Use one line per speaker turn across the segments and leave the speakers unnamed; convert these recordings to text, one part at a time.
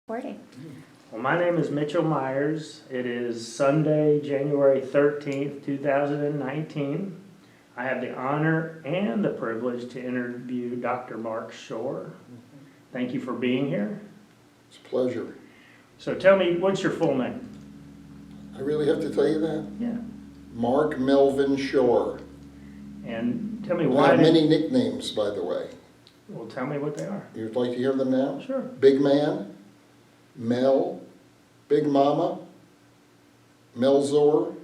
Recording.
Well, my name is Mitchell Meyers. It is Sunday, January 13th, 2019. I have the honor and the privilege to interview Dr. Mark Schor. Thank you for being here.
It's a pleasure.
So tell me, what's your full name?
I really have to tell you that?
Yeah.
Mark Melvin Schor.
And tell me
I
why.
have many nicknames, by the way.
Well, tell me what they are.
You'd like to hear them now?
Sure.
Big Man, Mel, Big Mama, Melzor.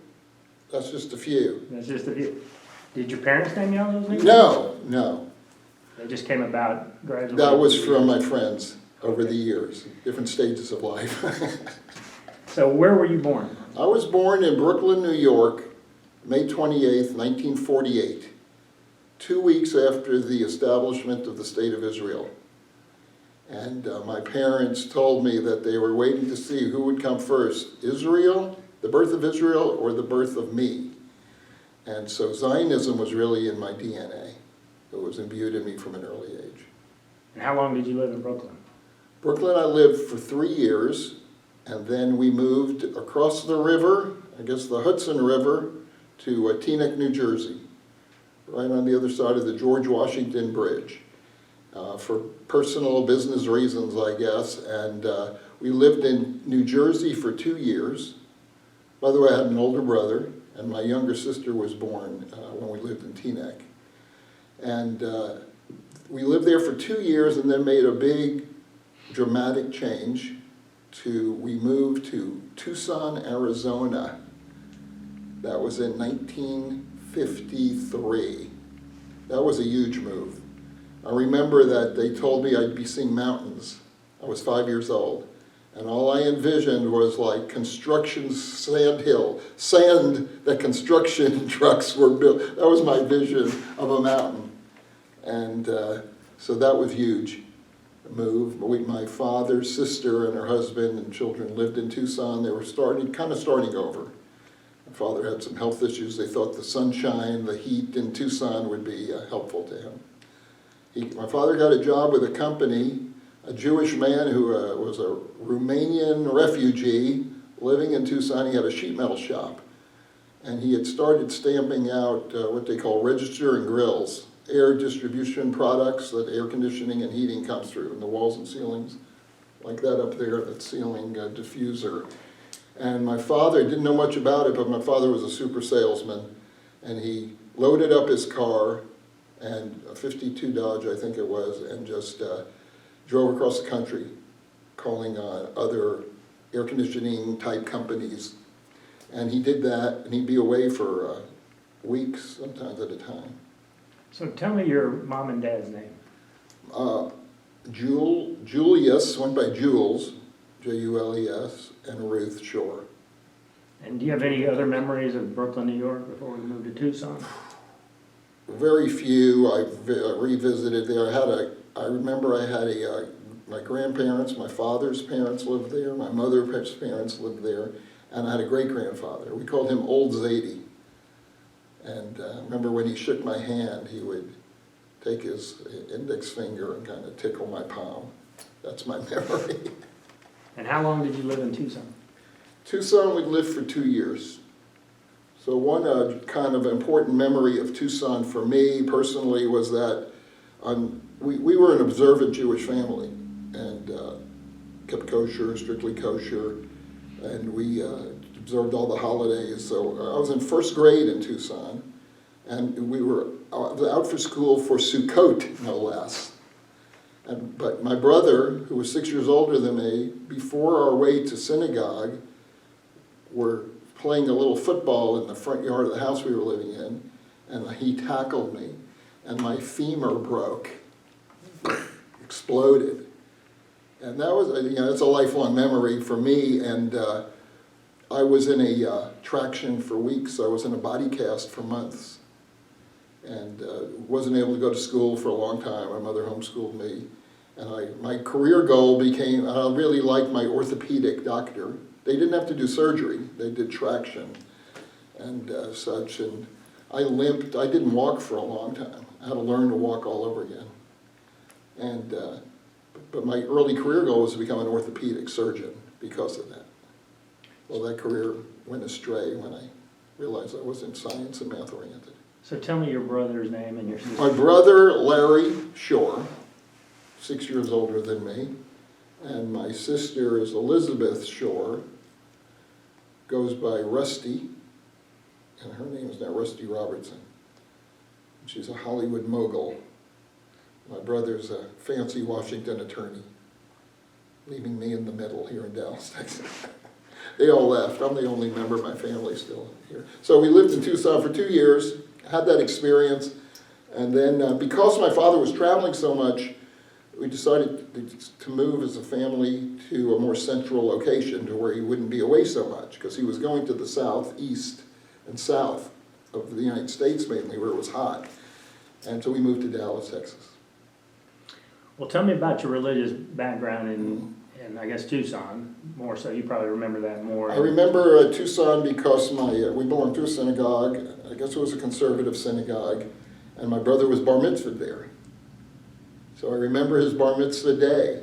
That's just a few.
That's just a few. Did your parents name you all those things?
No.
They just came about gradually.
That was from my friends over the years, different stages of life.
So where were you born?
I was born in Brooklyn, New York, May 28th, 1948, 2 weeks after the establishment of the State of Israel. And my parents told me that they were waiting to see who would come first, Israel, the birth of Israel, or the birth of me. And so Zionism was really in my DNA. It was imbued in me from an early age.
And how long did you live in Brooklyn?
Brooklyn, I lived for 3 years, and then we moved across the river, I guess the Hudson River, to Teaneck, New Jersey, right on the other side of the George Washington Bridge. For personal business reasons, I guess, and we lived in New Jersey for 2 years. By the way, I had an older brother, and my younger sister was born when we lived in Teaneck. And we lived there for 2 years and then made a big, dramatic change. We moved to Tucson, Arizona. That was in 1953. That was a huge move. I remember that they told me I'd be seeing mountains. I was 5 years old. And all I envisioned was like construction sand that construction trucks were built. That was my vision of a mountain. And so that was huge move. My father, sister, and her husband and children lived in Tucson. They were kind of starting over. My father had some health issues. They thought the sunshine, the heat in Tucson would be helpful to him. My father got a job with a company, a Jewish man who was a Romanian refugee living in Tucson. He had a sheet metal shop. And he had started stamping out what they call register and grills, air distribution products that air conditioning and heating comes through in the walls and ceilings, like that up there, that ceiling diffuser. And my father didn't know much about it, but my father was a super salesman. And he loaded up his car, and a 52 Dodge, I think it was, and just drove across the country calling on other air conditioning type companies. And he did that, and he'd be away for weeks, sometimes at a time.
So tell me your mom and dad's name.
Julius, went by Jules, Jules, and Ruth Schor.
And do you have any other memories of Brooklyn, New York before we moved to Tucson?
Very few. I revisited there. I remember I had my grandparents, my father's parents lived there, my mother's parents lived there, and I had a great-grandfather. We called him Old Zadie. And I remember when he shook my hand, he would take his index finger and kind of tickle my palm. That's my memory.
And how long did you live in Tucson?
Tucson, we lived for 2 years. So one kind of important memory of Tucson for me personally was that we were an observant Jewish family and kept kosher, strictly kosher, and we observed all the holidays. So I was in first grade in Tucson, and we were out for school for Sukkot, no less. But my brother, who was 6 years older than me, before our way to synagogue, were playing a little football in the front yard of the house we were living in, and he tackled me, and my femur broke, exploded. And that was, that's a lifelong memory for me, and I was in a traction for weeks. I was in a body cast for months, and wasn't able to go to school for a long time. My mother homeschooled me, and my career goal became, I really liked my orthopedic doctor. They didn't have to do surgery. They did traction and such. And I limped. I didn't walk for a long time. I had to learn to walk all over again. And But my early career goal was to become an orthopedic surgeon because of that. Well, that career went astray when I realized I wasn't science and math oriented.
So tell me your brother's name and your sister.
My brother, Larry Schor, 6 years older than me, and my sister is Elizabeth Schor, goes by Rusty, and her name is now Rusty Robertson. She's a Hollywood mogul. My brother's a fancy Washington attorney, leaving me in the middle here in Dallas, Texas. They all left. I'm the only member of my family still here. So we lived in Tucson for 2 years, had that experience, and then because my father was traveling so much, we decided to move as a family to a more central location to where he wouldn't be away so much, because he was going to the southeast and south of the United States mainly, where it was hot. And so we moved to Dallas, Texas.
Well, tell me about your religious background in I guess, Tucson, more so. You probably remember that more.
I remember Tucson because we belonged to a synagogue. I guess it was a conservative synagogue, and my brother was bar mitzvahed there. So I remember his bar mitzvah day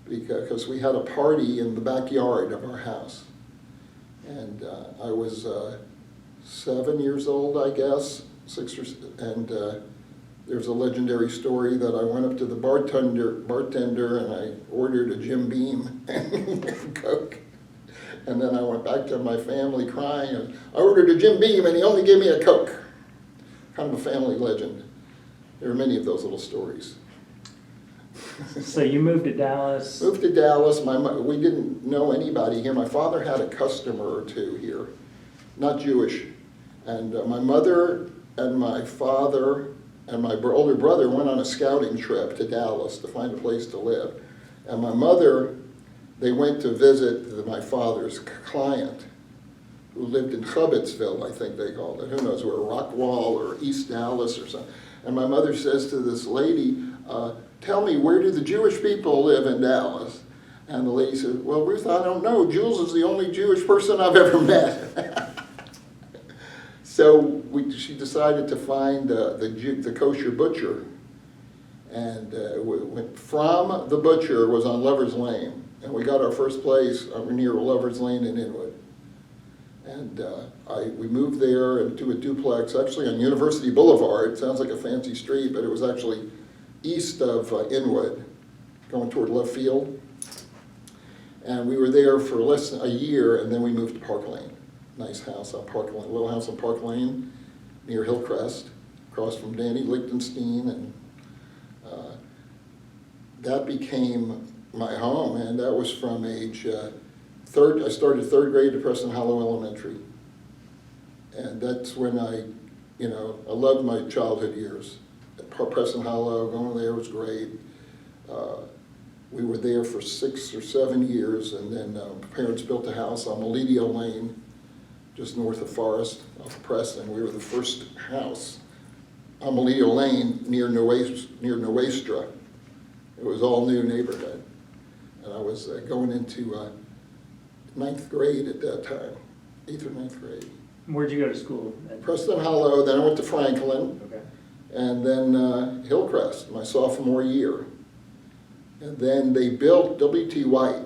because we had a party in the backyard of our house. And I was 7 years old, I guess, and there's a legendary story that I went up to the bartender and I ordered a Jim Beam and Coke. And then I went back to my family crying, and I ordered a Jim Beam and he only gave me a Coke. Kind of a family legend. There are many of those little stories.
So you moved to Dallas?
Moved to Dallas. We didn't know anybody here. My father had a customer or two here, not Jewish. And my mother and my father and my older brother went on a scouting trip to Dallas to find a place to live. And my mother, they went to visit my father's client, who lived in Hubbardsville, I think they called it. Who knows where, Rockwall or East Dallas or something. And my mother says to this lady, tell me, where do the Jewish people live in Dallas? And the lady said, well, Ruth, I don't know. Jules is the only Jewish person I've ever met. So she decided to find the kosher butcher. And went from the butcher was on Lover's Lane. And we got our first place near Lover's Lane in Inwood. And we moved there into a duplex, actually on University Boulevard. It sounds like a fancy street, but it was actually east of Inwood, going toward Love Field. And we were there for less than a year, and then we moved to Park Lane. Nice house on Park Lane, little house on Park Lane near Hillcrest, across from Danny Lichtenstein, and that became my home, and that was from age I started third grade at Preston Hollow Elementary, and that's when I loved my childhood years. At Preston Hollow, going there was great. We were there for 6 or 7 years, and then parents built a house on Melidio Lane, just north of Forest, off of Preston. We were the first house on Melidio Lane near Nuestra. It was all new neighborhood. And I was going into 9th grade at that time, 8th or 9th grade.
Where'd you go to school?
Preston Hollow, then I went to Franklin,
Okay.
and then Hillcrest, my sophomore year. And then they built W.T. White,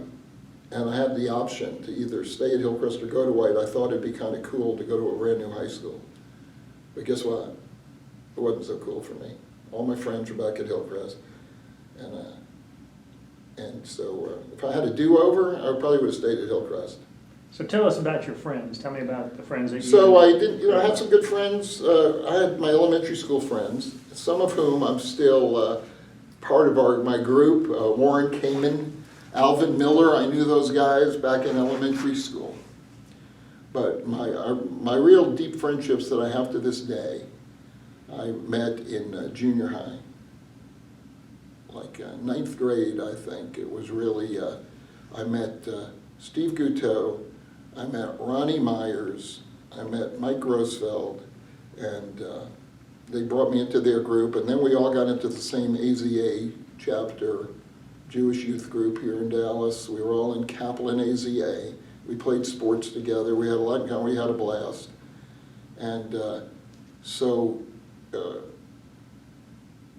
and I had the option to either stay at Hillcrest or go to White. I thought it'd be kind of cool to go to a brand new high school. But guess what? It wasn't so cool for me. All my friends were back at Hillcrest. And so if I had a do-over, I probably would have stayed at Hillcrest.
So tell us about your friends. Tell me about the friends that you...
So I had some good friends. I had my elementary school friends, some of whom I'm still part of my group. Warren Kamen, Alvin Miller, I knew those guys back in elementary school. But my real deep friendships that I have to this day, I met in junior high. Like 9th grade, I think. It was really, I met Steve Gutto, I met Ronnie Meyers, I met Mike Grosfeld, and they brought me into their group, and then we all got into the same AZA chapter, Jewish youth group here in Dallas. We were all in Kaplan AZA. We played sports together. We had a lot in common. We had a blast. And so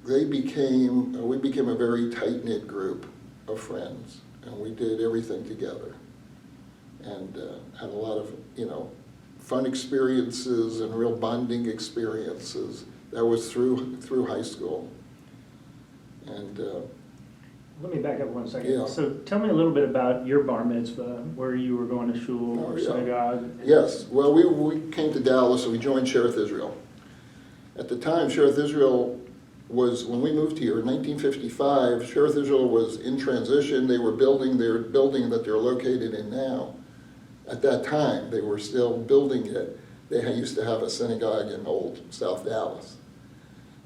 we became a very tight-knit group of friends, and we did everything together, and had a lot of, fun experiences and real bonding experiences. That was through high school. And
let me back up 1 second.
Yeah.
So tell me a little bit about your bar mitzvah, where you were going to shul or synagogue.
Yes, well, we came to Dallas and we joined Shereth Israel. At the time, Shereth Israel was, when we moved here in 1955, Shereth Israel was in transition. They were building their building that they're located in now. At that time, they were still building it. They used to have a synagogue in old South Dallas.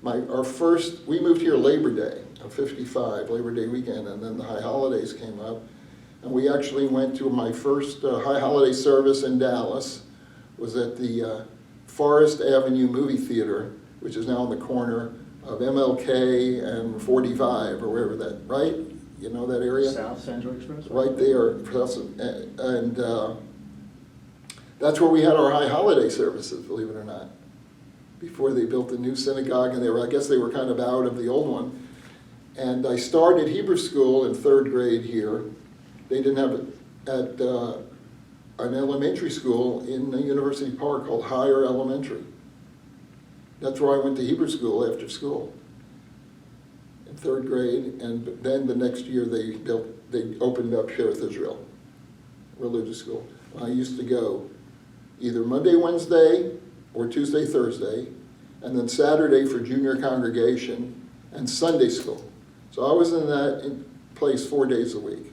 We moved here Labor Day of 55, Labor Day weekend, and then the high holidays came up. And we actually went to my first high holiday service in Dallas, was at the Forest Avenue Movie Theater, which is now on the corner of MLK and 45, or wherever that, right? You know that area?
South Central Express?
Right there. And that's where we had our high holiday services, believe it or not, before they built the new synagogue, and I guess they were kind of out of the old one. And I started Hebrew school in 3rd grade here. They didn't have it at an elementary school in University Park called Higher Elementary. That's where I went to Hebrew school after school in 3rd grade, and then the next year they opened up Shereth Israel religious school. I used to go either Monday, Wednesday, or Tuesday, Thursday, and then Saturday for junior congregation and Sunday school. So I was in that place 4 days a week.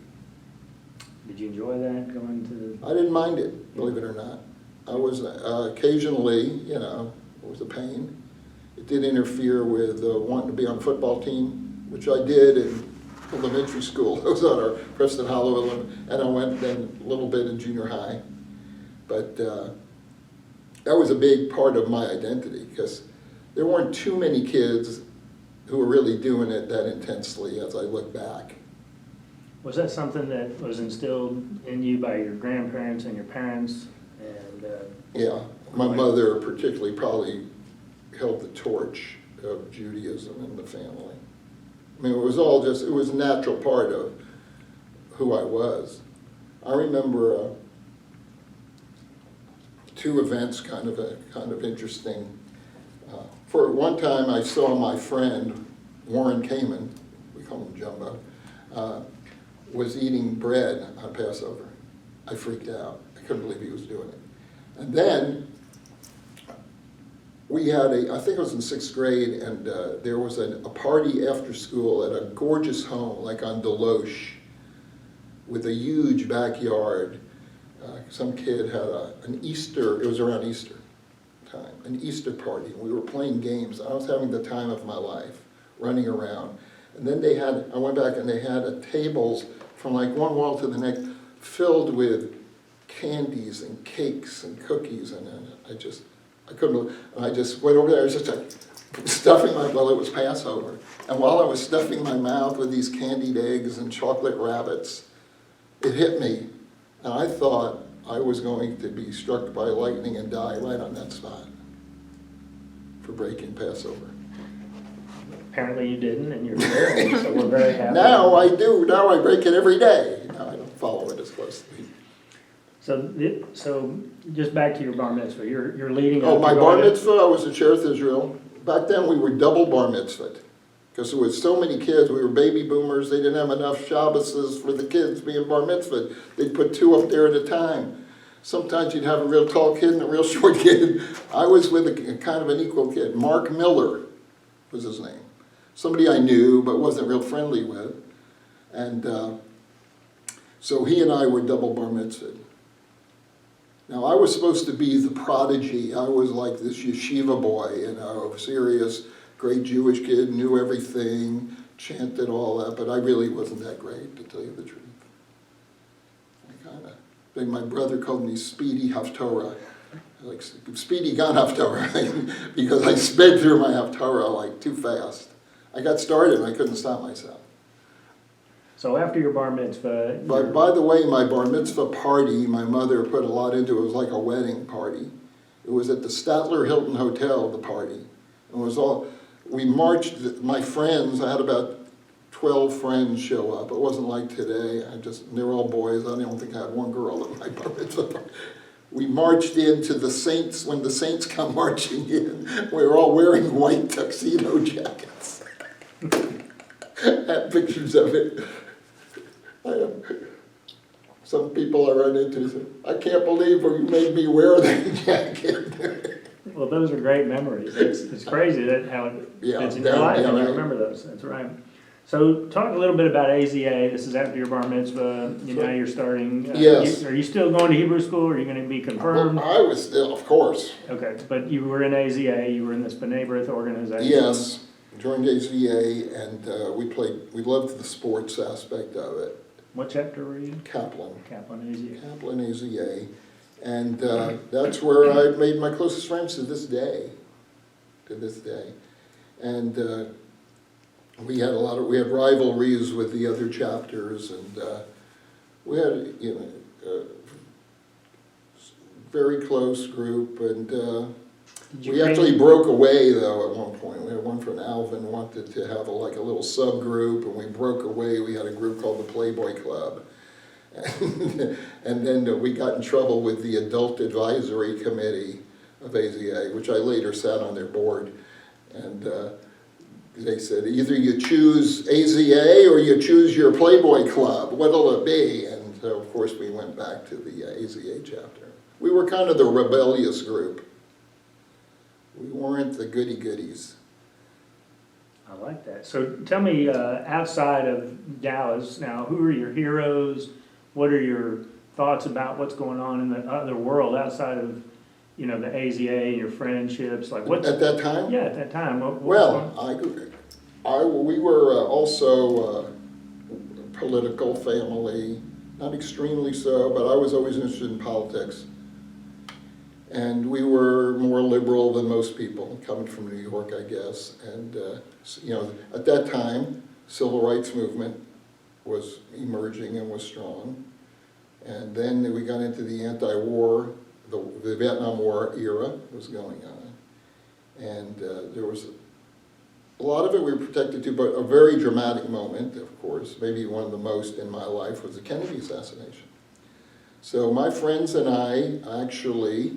Did you enjoy that, going to?
I didn't mind it, believe it or not. I was occasionally, it was a pain. It did interfere with wanting to be on the football team, which I did in elementary school. I was on our Preston Hollow, and I went then a little bit in junior high. But that was a big part of my identity, because there weren't too many kids who were really doing it that intensely as I look back.
Was that something that was instilled in you by your grandparents and your parents? And
yeah, my mother particularly probably held the torch of Judaism in the family. I mean, it was a natural part of who I was. I remember two events kind of interesting. For one time, I saw my friend Warren Kamen, we call him Jumbo, was eating bread on Passover. I freaked out. I couldn't believe he was doing it. And then we had I think it was in 6th grade, and there was a party after school at a gorgeous home, like on Deloche, with a huge backyard. Some kid had an Easter, it was around Easter time, an Easter party. We were playing games. I was having the time of my life, running around. And then I went back and they had tables from like one wall to the next filled with candies and cakes and cookies, and I couldn't, and I just went over there. I was just like stuffing it was Passover. And while I was stuffing my mouth with these candied eggs and chocolate rabbits, it hit me. And I thought I was going to be struck by lightning and die right on that spot for breaking Passover.
Apparently you didn't, and you're very, so we're very happy.
Now I do. Now I break it every day. Now I don't follow it as closely.
So just back to your bar mitzvah. You're leading.
Oh, my bar mitzvah, I was at Shereth Israel. Back then we were double bar mitzvahed, because there was so many kids. We were baby boomers. They didn't have enough Shabbases for the kids being bar mitzvahed. They'd put 2 up there at a time. Sometimes you'd have a real tall kid and a real short kid. I was with a kind of an equal kid. Mark Miller was his name. Somebody I knew but wasn't real friendly with. And so he and I were double bar mitzvahed. Now, I was supposed to be the prodigy. I was like this yeshiva boy, serious, great Jewish kid, knew everything, chanted all that, but I really wasn't that great, to tell you the truth. My brother called me Speedy Haftorah, like Speedy Gun Haftorah, because I sped through my Haftorah like too fast. I got started and I couldn't stop myself.
So after your bar mitzvah...
But by the way, my bar mitzvah party, my mother put a lot into it. It was like a wedding party. It was at the Statler Hilton Hotel, the party. It was all we marched, my friends, I had about 12 friends show up. It wasn't like today. They were all boys. I don't think I had one girl at my bar mitzvah. We marched into the Saints, when the Saints come marching in, we were all wearing white tuxedo jackets. I have pictures of it. Some people I run into say, I can't believe you made me wear that jacket.
Well, those are great memories. It's crazy that how it fits in your life and you remember those. That's right. So talk a little bit about AZA. This is after your bar mitzvah. Now you're starting.
Yes.
Are you still going to Hebrew school, or are you going to be confirmed?
Well, I was still, of course.
Okay, but you were in AZA. You were in this B'nai B'rith organization.
Yes, joined AZA, and we loved the sports aspect of it.
What chapter were you?
Kaplan.
Kaplan AZA.
Kaplan AZA. And that's where I made my closest friends to this day. And we had rivalries with the other chapters, and we had a very close group, and we actually broke away though at one point. We had one from Alvin wanted to have a little subgroup, and we broke away. We had a group called the Playboy Club. And then we got in trouble with the Adult Advisory Committee of AZA, which I later sat on their board. And they said, either you choose AZA or you choose your Playboy Club. What'll it be? And so, of course, we went back to the AZA chapter. We were kind of the rebellious group. We weren't the goody-goodies.
I like that. So tell me, outside of Dallas now, who are your heroes? What are your thoughts about what's going on in the other world outside of, the AZA and your friendships? Like what
at that time?
Yeah, at that time.
We were also a political family, not extremely so, but I was always interested in politics. And we were more liberal than most people, coming from New York, I guess. And, at that time, civil rights movement was emerging and was strong. And then we got into the anti-war, the Vietnam War era was going on. And there was a lot of it we were protected to, but a very dramatic moment, of course, maybe one of the most in my life, was the Kennedy assassination. So my friends and I actually,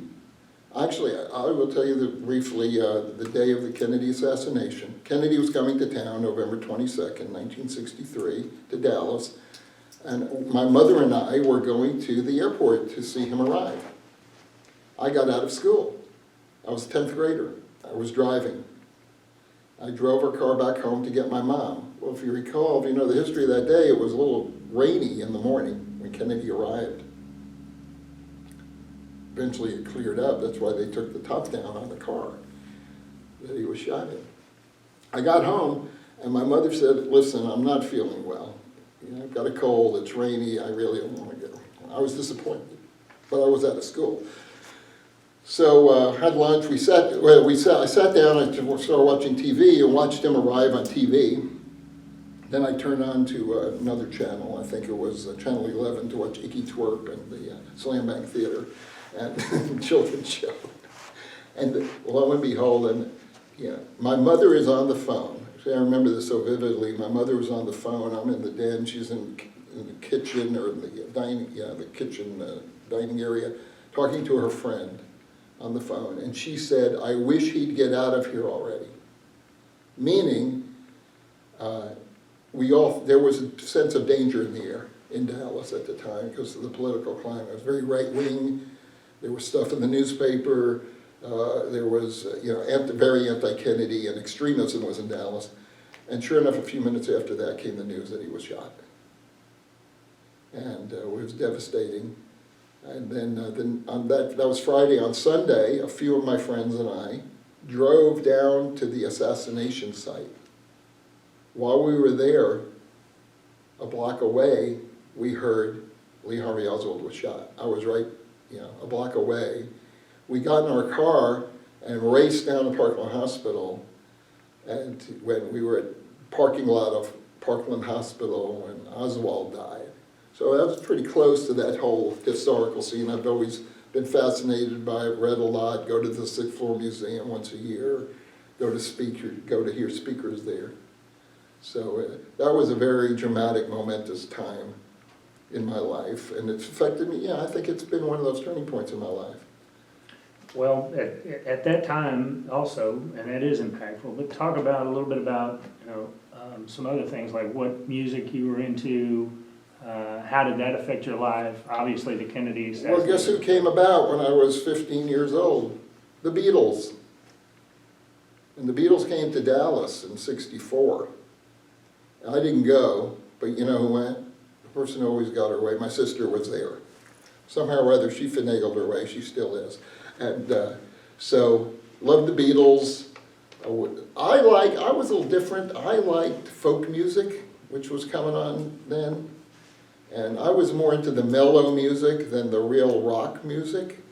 I will tell you briefly the day of the Kennedy assassination. Kennedy was coming to town November 22nd, 1963, to Dallas, and my mother and I were going to the airport to see him arrive. I got out of school. I was a 10th grader. I was driving. I drove our car back home to get my mom. Well, if you recall, if you know the history of that day, it was a little rainy in the morning when Kennedy arrived. Eventually it cleared up. That's why they took the top down on the car that he was shot in. I got home and my mother said, listen, I'm not feeling well. I've got a cold, it's rainy, I really don't want to go. I was disappointed, but I was out of school. So had lunch, I sat down and started watching TV and watched him arrive on TV. Then I turned on to another channel, I think it was Channel 11, to watch Icky Twerp and the Slam Bang Theater and children's show. And lo and behold, my mother is on the phone. I remember this so vividly. My mother was on the phone. I'm in the den. She's in the kitchen or in the dining area, talking to her friend on the phone. And she said, "I wish he'd get out of here already." Meaning, there was a sense of danger in the air in Dallas at the time because of the political climate. It was very right wing. There was stuff in the newspaper. There was, very anti-Kennedy, and extremism was in Dallas. And sure enough, a few minutes after that came the news that he was shot. And it was devastating. And then that was Friday. On Sunday, a few of my friends and I drove down to the assassination site. While we were there, a block away, we heard Lee Harvey Oswald was shot. I was right, a block away. We got in our car and raced down to Parkland Hospital, and when we were at parking lot of Parkland Hospital when Oswald died. So that was pretty close to that whole historical scene. I've always been fascinated by it, read a lot, go to the 6th Floor Museum once a year, go to hear speakers there. So that was a very dramatic, momentous time in my life, and it's affected me. Yeah, I think it's been one of those turning points in my life.
Well, at that time also, and it is impactful, but talk about a little bit about, some other things, like what music you were into, how did that affect your life? Obviously, the Kennedy assassination.
Well, guess who came about when I was 15 years old? The Beatles. And the Beatles came to Dallas in '64. I didn't go, but you know who went? The person who always got her way. My sister was there. Somehow or other, she finagled her way. She still is. And so, loved the Beatles. I was a little different. I liked folk music, which was coming on then. And I was more into the mellow music than the real rock music.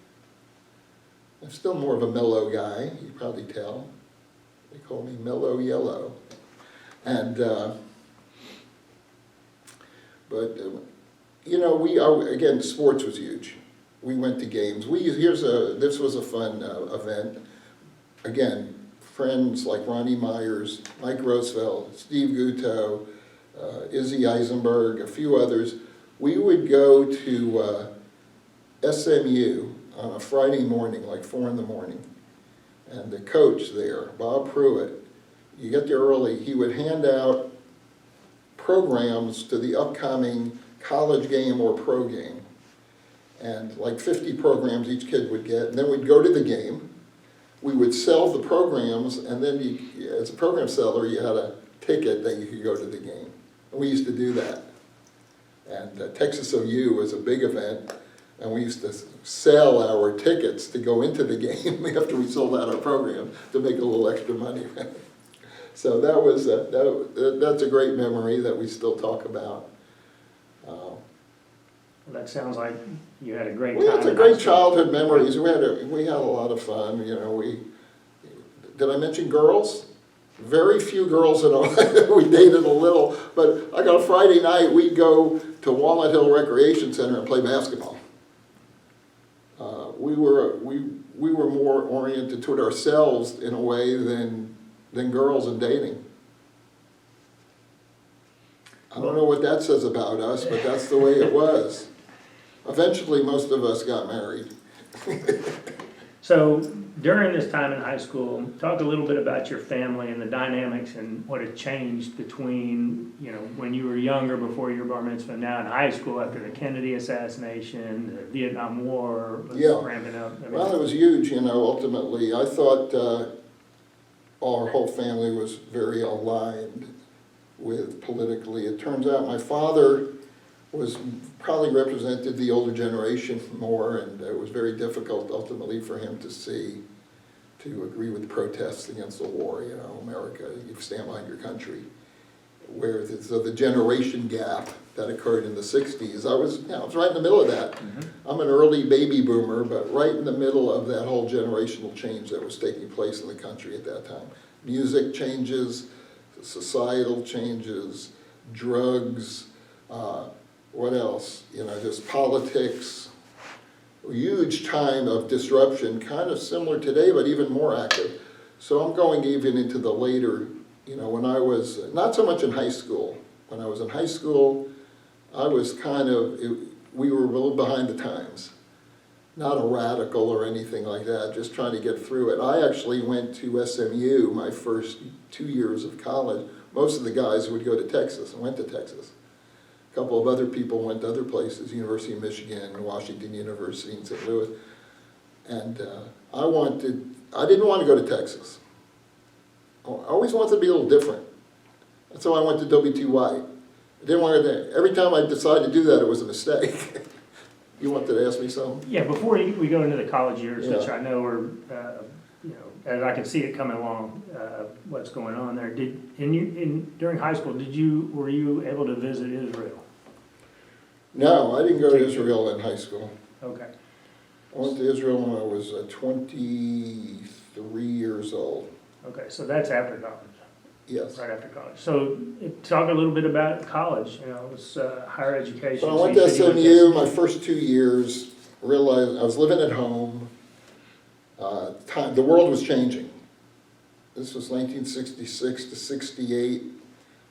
I'm still more of a mellow guy, you probably tell. They call me Mellow Yellow. And, again, sports was huge. We went to games. This was a fun event. Again, friends like Ronnie Meyers, Mike Roosevelt, Steve Gutto, Izzy Eisenberg, a few others. We would go to SMU on a Friday morning, like 4 in the morning. And the coach there, Bob Pruitt, you get there early, he would hand out programs to the upcoming college game or pro game. And like 50 programs each kid would get, and then we'd go to the game. We would sell the programs, and then as a program seller, you had a ticket that you could go to the game. And we used to do that. And Texas OU was a big event, and we used to sell our tickets to go into the game after we sold out our program to make a little extra money. So that was that's a great memory that we still talk about.
That sounds like you had a great time.
We had great childhood memories. We had a lot of fun. Did I mention girls? Very few girls at all. We dated a little, but like on a Friday night, we'd go to Walnut Hill Recreation Center and play basketball. We were more oriented toward ourselves in a way than girls and dating. I don't know what that says about us, but that's the way it was. Eventually, most of us got married.
So during this time in high school, talk a little bit about your family and the dynamics and what had changed between, when you were younger, before your bar mitzvah, now in high school after the Kennedy assassination, the Vietnam War was ramping up.
Well, it was huge, ultimately. I thought our whole family was very aligned with politically. It turns out my father probably represented the older generation more, and it was very difficult ultimately for him to agree with the protests against the war. America, you stand behind your country. So the generation gap that occurred in the 60s, I was right in the middle of that. Mm-hmm. I'm an early baby boomer, but right in the middle of that whole generational change that was taking place in the country at that time. Music changes, societal changes, drugs, what else? Just politics. A huge time of disruption, kind of similar today, but even more active. So I'm going even into the later, when I was, not so much in high school. When I was in high school, I was we were a little behind the times. Not a radical or anything like that, just trying to get through it. I actually went to SMU my first 2 years of college. Most of the guys would go to Texas and went to Texas. A couple of other people went to other places, University of Michigan, Washington University in St. Louis. And I didn't want to go to Texas. I always wanted to be a little different. That's why I went to WTY. I didn't want to, every time I decided to do that, it was a mistake. You wanted to ask me something?
Yeah, before we go into the college years, which I know are, as I can see it coming along, what's going on there. During high school, were you able to visit Israel?
No, I didn't go to Israel in high school.
Okay.
I went to Israel when I was 23 years old.
Okay, so that's after college.
Yes.
Right after college. So talk a little bit about college. It was higher education.
So I went to SMU my first 2 years, realized I was living at home. The world was changing. this was 1966 to 68,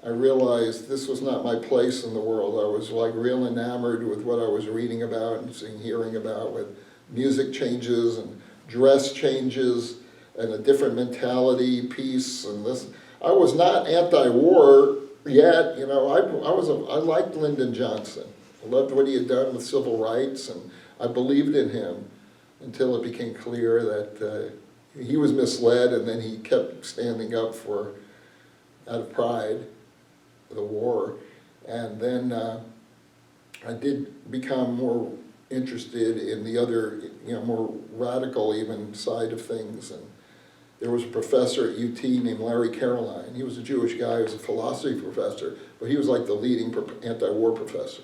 I realized this was not my place in the world. I was like real enamored with what I was reading about and seeing, hearing about, with music changes and dress changes and a different mentality, peace, and this. I was not anti-war yet, you know. I liked Lyndon Johnson. I loved what he had done with civil rights, and I believed in him until it became clear that he was misled, and then he kept standing up for, out of pride, the war. And then I did become more interested in the other, you know, more radical even side of things. And there was a professor at UT named Larry Caroline. He was a Jewish guy, he was a philosophy professor, but he was like the leading anti-war professor.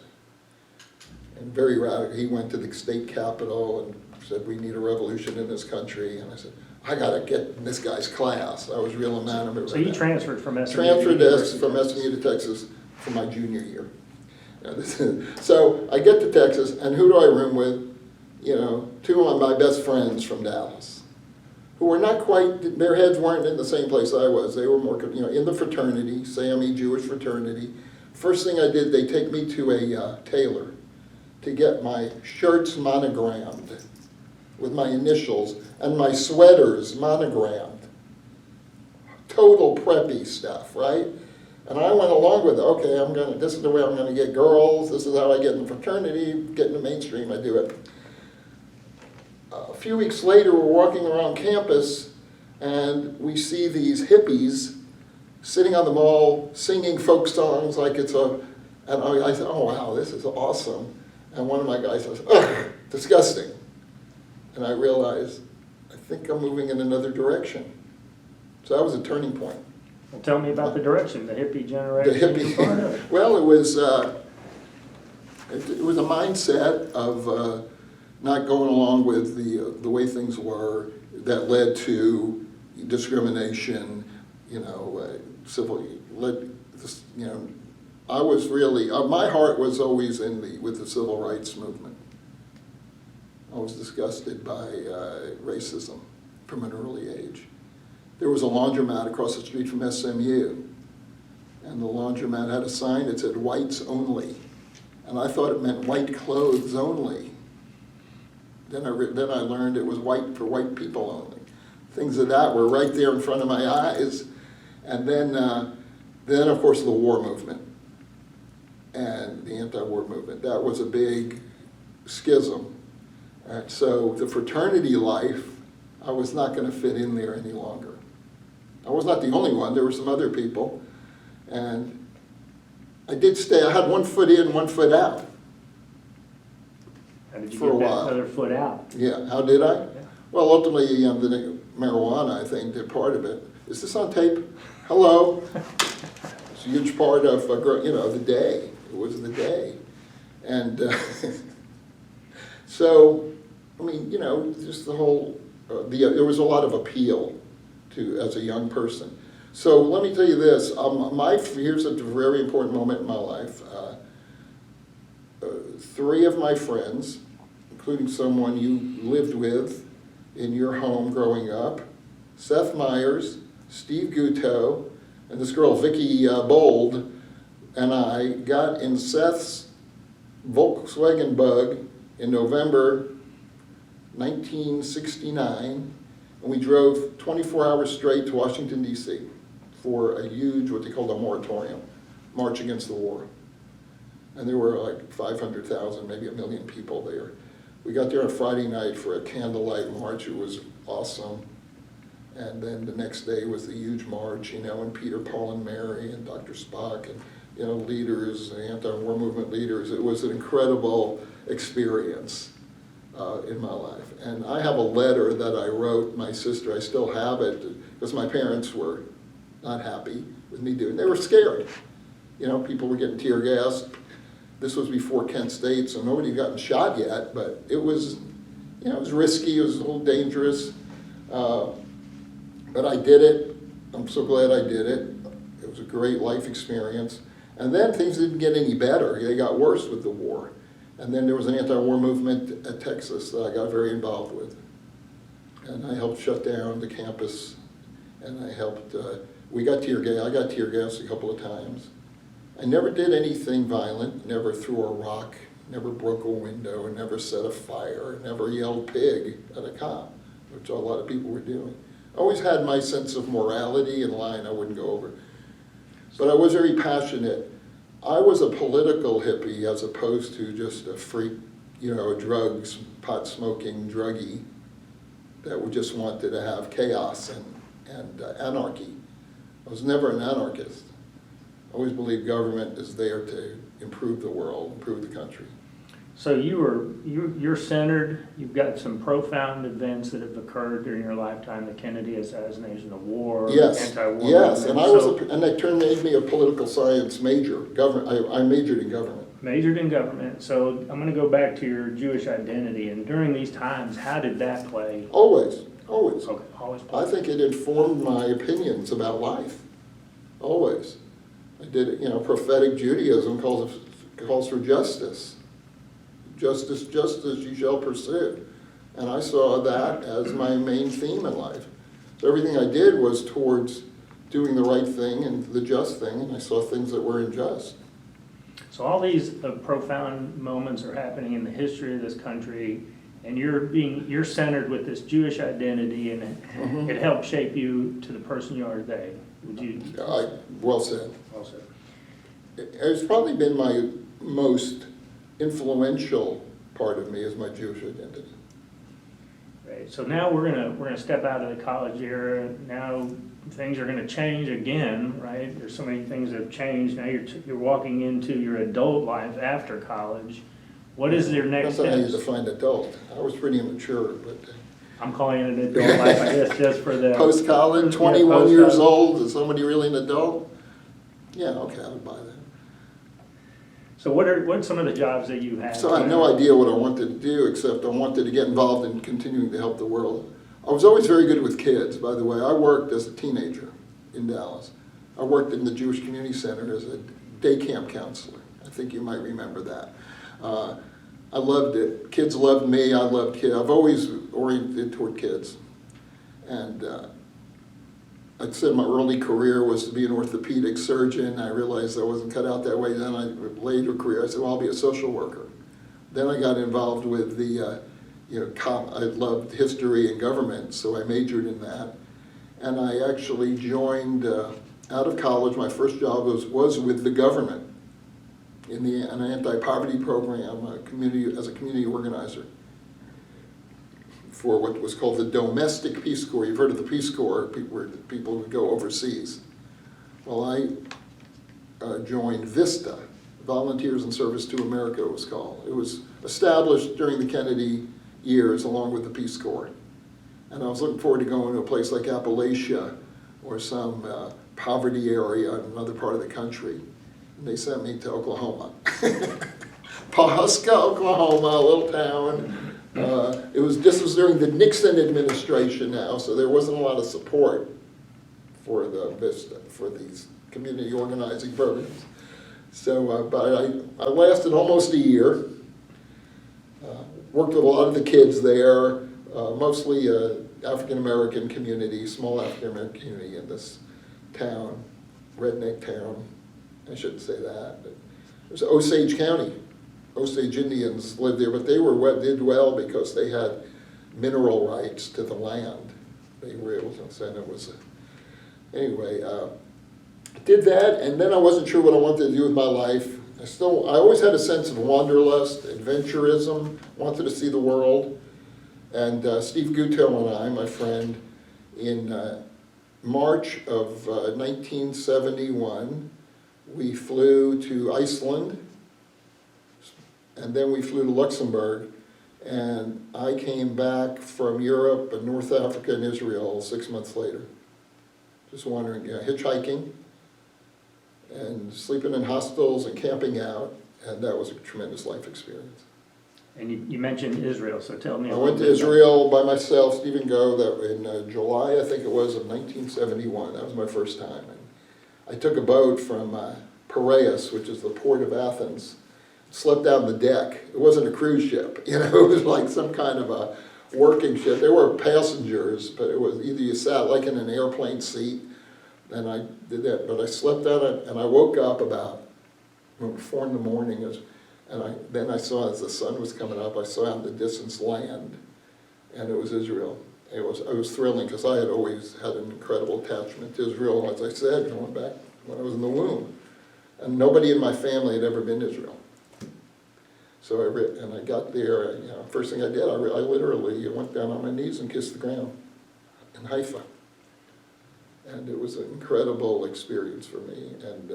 And very radical. He went to the state capitol and said, we need a revolution in this country. And I said, I gotta get in this guy's class. I was real enamored.
So you transferred from SMU
Transferred
to
from SMU to Texas for my junior year. So I get to Texas, and who do I room with? You know, two of my best friends from Dallas, who were not quite, their heads weren't in the same place I was. They were more, you know, in the fraternity, SAME Jewish fraternity. First thing I did, they take me to a tailor to get my shirts monogrammed with my initials and my sweaters monogrammed. Total preppy stuff, right? And I went along with it. Okay, this is the way I'm gonna get girls, this is how I get in the fraternity, get in the mainstream, I do it. A few weeks later, we're walking around campus and we see these hippies sitting on the mall singing folk songs like it's a, and I said, oh wow, this is awesome. And one of my guys says, ugh, disgusting. And I realized, I think I'm moving in another direction. So that was a turning point.
Well, tell me about the direction, the hippie generation.
The hippie, well, it was a mindset of not going along with the way things were that led to discrimination, you know, you know, I was really, my heart was always with the civil rights movement. I was disgusted by racism from an early age. There was a laundromat across the street from SMU, and the laundromat had a sign that said whites only, and I thought it meant white clothes only. Then I learned it was white for white people only. Things of that were right there in front of my eyes. And then of course the war movement and the anti-war movement. That was a big schism. And so the fraternity life, I was not going to fit in there any longer. I was not the only one, there were some other people. And I did stay, I had one foot in, one foot out.
How did you
for
get
a
that
while.
other foot out?
Yeah, how did I?
Yeah.
Well, ultimately, the marijuana, I think, did part of it. Is this on tape? Hello? It's a huge part of, you know, the day. It was the day. And so, I mean, you know, just the whole, there was a lot of appeal to, as a young person. So let me tell you this, here's a very important moment in my life. Three of my friends, including someone you lived with in your home growing up, Seth Meyers, Steve Guto, and this girl, Vicky Bold, and I got in Seth's Volkswagen Bug in November 1969, and we drove 24 hours straight to Washington, D.C. for a huge, what they called a moratorium, March Against the War. And there were like 500,000, maybe 1 million people there. We got there on Friday night for a candlelight march. It was awesome. And then the next day was the huge march, you know, and Peter, Paul, and Mary, and Dr. Spock, and, you know, leaders, anti-war movement leaders. It was an incredible experience in my life. And I have a letter that I wrote my sister. I still have it, because my parents were not happy with me doing it. They were scared. You know, people were getting tear gassed. This was before Kent State, so nobody had gotten shot yet, but it was, you know, it was risky, it was a little dangerous. But I did it. I'm so glad I did it. It was a great life experience. And then things didn't get any better. They got worse with the war. And then there was an anti-war movement at Texas that I got very involved with. And I helped shut down the campus. and I helped, I got tear gas a couple of times. I never did anything violent, never threw a rock, never broke a window, never set a fire, never yelled pig at a cop, which a lot of people were doing. I always had my sense of morality and line I wouldn't go over. But I was very passionate. I was a political hippie as opposed to just a freak, a drugs, pot smoking druggie that just wanted to have chaos and anarchy. I was never an anarchist. I always believed government is there to improve the world, improve the country.
So you're centered, you've got some profound events that have occurred during your lifetime, the Kennedy assassination, the war,
Yes,
anti-war
yes,
movement.
and that made me a political science major. I majored in government.
Majored in government. So I'm going to go back to your Jewish identity, and during these times, how did that play?
Always.
Okay, always play.
I think it informed my opinions about life. Always. I did, prophetic Judaism calls for justice. Justice, you shall pursue. And I saw that as my main theme in life. So everything I did was towards doing the right thing and the just thing, and I saw things that were unjust.
So all these profound moments are happening in the history of this country, and you're centered with this Jewish identity, and it helped shape you to the person you are today. Would you?
Well said.
Well said.
It's probably been my most influential part of me is my Jewish identity.
Right. So now we're gonna step out of the college era. Now things are gonna change again, right? There's so many things that have changed. Now you're walking into your adult life after college. What is your next step?
That's how you define adult. I was pretty immature, but
I'm calling it an adult life, I guess, just for the
post-college, 21 years old. Is somebody really an adult? Yeah, okay, I would buy that.
So what's some of the jobs that you had?
So I had no idea what I wanted to do, except I wanted to get involved in continuing to help the world. I was always very good with kids, by the way. I worked as a teenager in Dallas. I worked in the Jewish Community Center as a day camp counselor. I think you might remember that. I loved it. Kids loved me. I loved kids. I've always oriented toward kids. And I'd said my early career was to be an orthopedic surgeon. I realized I wasn't cut out that way. Then later career, I said, well, I'll be a social worker. Then I got involved with the, I loved history and government, so I majored in that. And I actually joined, out of college, my first job was with the government in an anti-poverty program, as a community organizer for what was called the Domestic Peace Corps. You've heard of the Peace Corps, where people would go overseas. Well, I joined VISTA, Volunteers in Service to America it was called. It was established during the Kennedy years along with the Peace Corps. And I was looking forward to going to a place like Appalachia or some poverty area in another part of the country. And they sent me to Oklahoma. Pawhuska, Oklahoma, a little town. This was during the Nixon administration now, so there wasn't a lot of support for these community organizing programs. So, but I lasted almost a year. Worked with a lot of the kids there, mostly African American community, small African American community in this town, redneck town. I shouldn't say that, but it was Osage County. Osage Indians lived there, but they did well because they had mineral rights to the land. They were able to send it was anyway. Did that, and then I wasn't sure what I wanted to do with my life. I always had a sense of wanderlust, adventurism, wanted to see the world. And Steve Gutto and I, my friend, in March of 1971, we flew to Iceland, and then we flew to Luxembourg, and I came back from Europe and North Africa and Israel 6 months later. Just wandering, hitchhiking, and sleeping in hostels and camping out, and that was a tremendous life experience.
And you mentioned Israel, so tell me.
I went to Israel by myself, Stephen Go, in July, I think it was, of 1971. That was my first time. And I took a boat from Piraeus, which is the port of Athens, slept out on the deck. It wasn't a cruise ship, it was like some kind of a working shift. There were passengers, but it was either you sat like in an airplane seat, and I did that. But I slept out, and I woke up about 4 in the morning, and then I saw as the sun was coming up, I saw out in the distance land, and it was Israel. It was thrilling because I had always had an incredible attachment to Israel, as I said, going back when I was in the womb. And nobody in my family had ever been to Israel. So I got there, first thing I did, I literally went down on my knees and kissed the ground in Haifa. And it was an incredible experience for me. And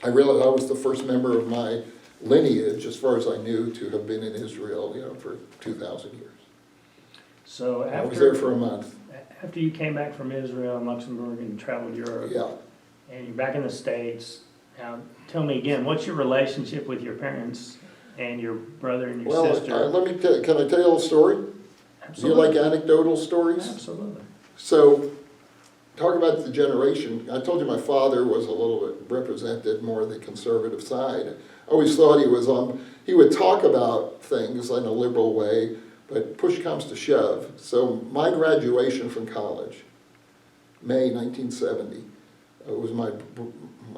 I realized I was the first member of my lineage, as far as I knew, to have been in Israel, for 2,000 years.
So
I was there for a month.
After you came back from Israel and Luxembourg and traveled Europe, and you're back in the States, now tell me again, what's your relationship with your parents and your brother and your sister?
Can I tell you a little story?
Absolutely.
Do you like anecdotal stories?
Absolutely.
So, talk about the generation. I told you my father was a little bit represented more the conservative side. I always thought he would talk about things in a liberal way, but push comes to shove. So my graduation from college, May 1970, was my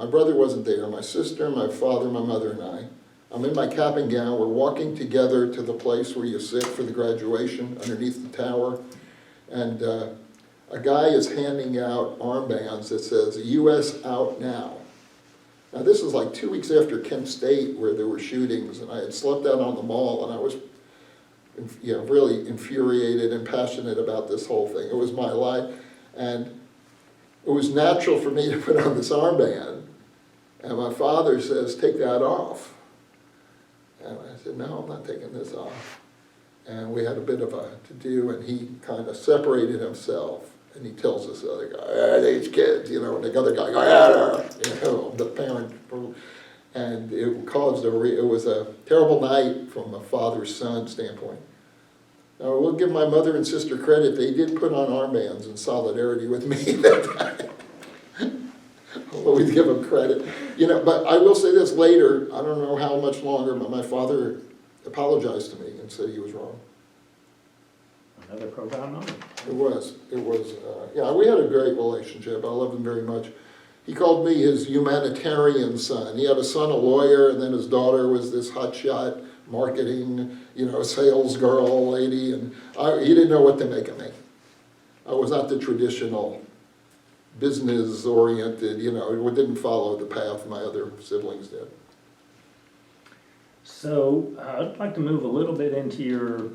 brother wasn't there, my sister, my father, my mother, and I. I'm in my cap and gown. We're walking together to the place where you sit for the graduation underneath the tower. And a guy is handing out armbands that says, U.S. out now. Now this is like 2 weeks after Kent State where there were shootings, and I had slept out on the mall, and I was really infuriated and passionate about this whole thing. It was my life, and it was natural for me to put on this armband. And my father says, take that off. And I said, no, I'm not taking this off. And we had a bit of a to-do, and he kind of separated himself. And he tells this other guy, these kids, and the other guy, the parent. And it caused it was a terrible night from a father-son standpoint. Now, we'll give my mother and sister credit. They did put on armbands in solidarity with me that time. Always give them credit. But I will say this later, I don't know how much longer, but my father apologized to me and said he was wrong.
Another profound moment.
It was, we had a great relationship. I loved him very much. He called me his humanitarian son. He had a son, a lawyer, and then his daughter was this hotshot marketing, sales girl lady, and he didn't know what to make of me. I was not the traditional business-oriented, it didn't follow the path my other siblings did.
So I'd like to move a little bit into your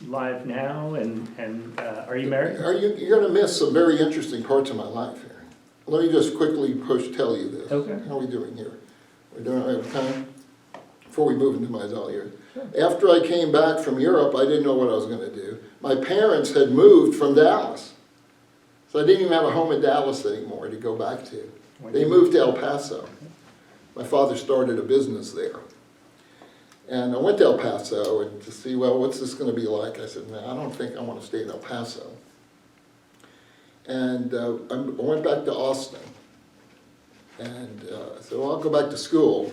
life now, and are you married?
You're going to miss some very interesting parts of my life here. Let me just quickly tell you this.
Okay.
How are we doing here? We're doing all right with time? Before we move into my adult years.
Sure.
After I came back from Europe, I didn't know what I was going to do. My parents had moved from Dallas. So I didn't even have a home in Dallas anymore to go back to. They moved to El Paso. My father started a business there. And I went to El Paso and to see, what's this going to be like? I said, I don't think I want to stay in El Paso. And I went back to Austin. And I said, I'll go back to school.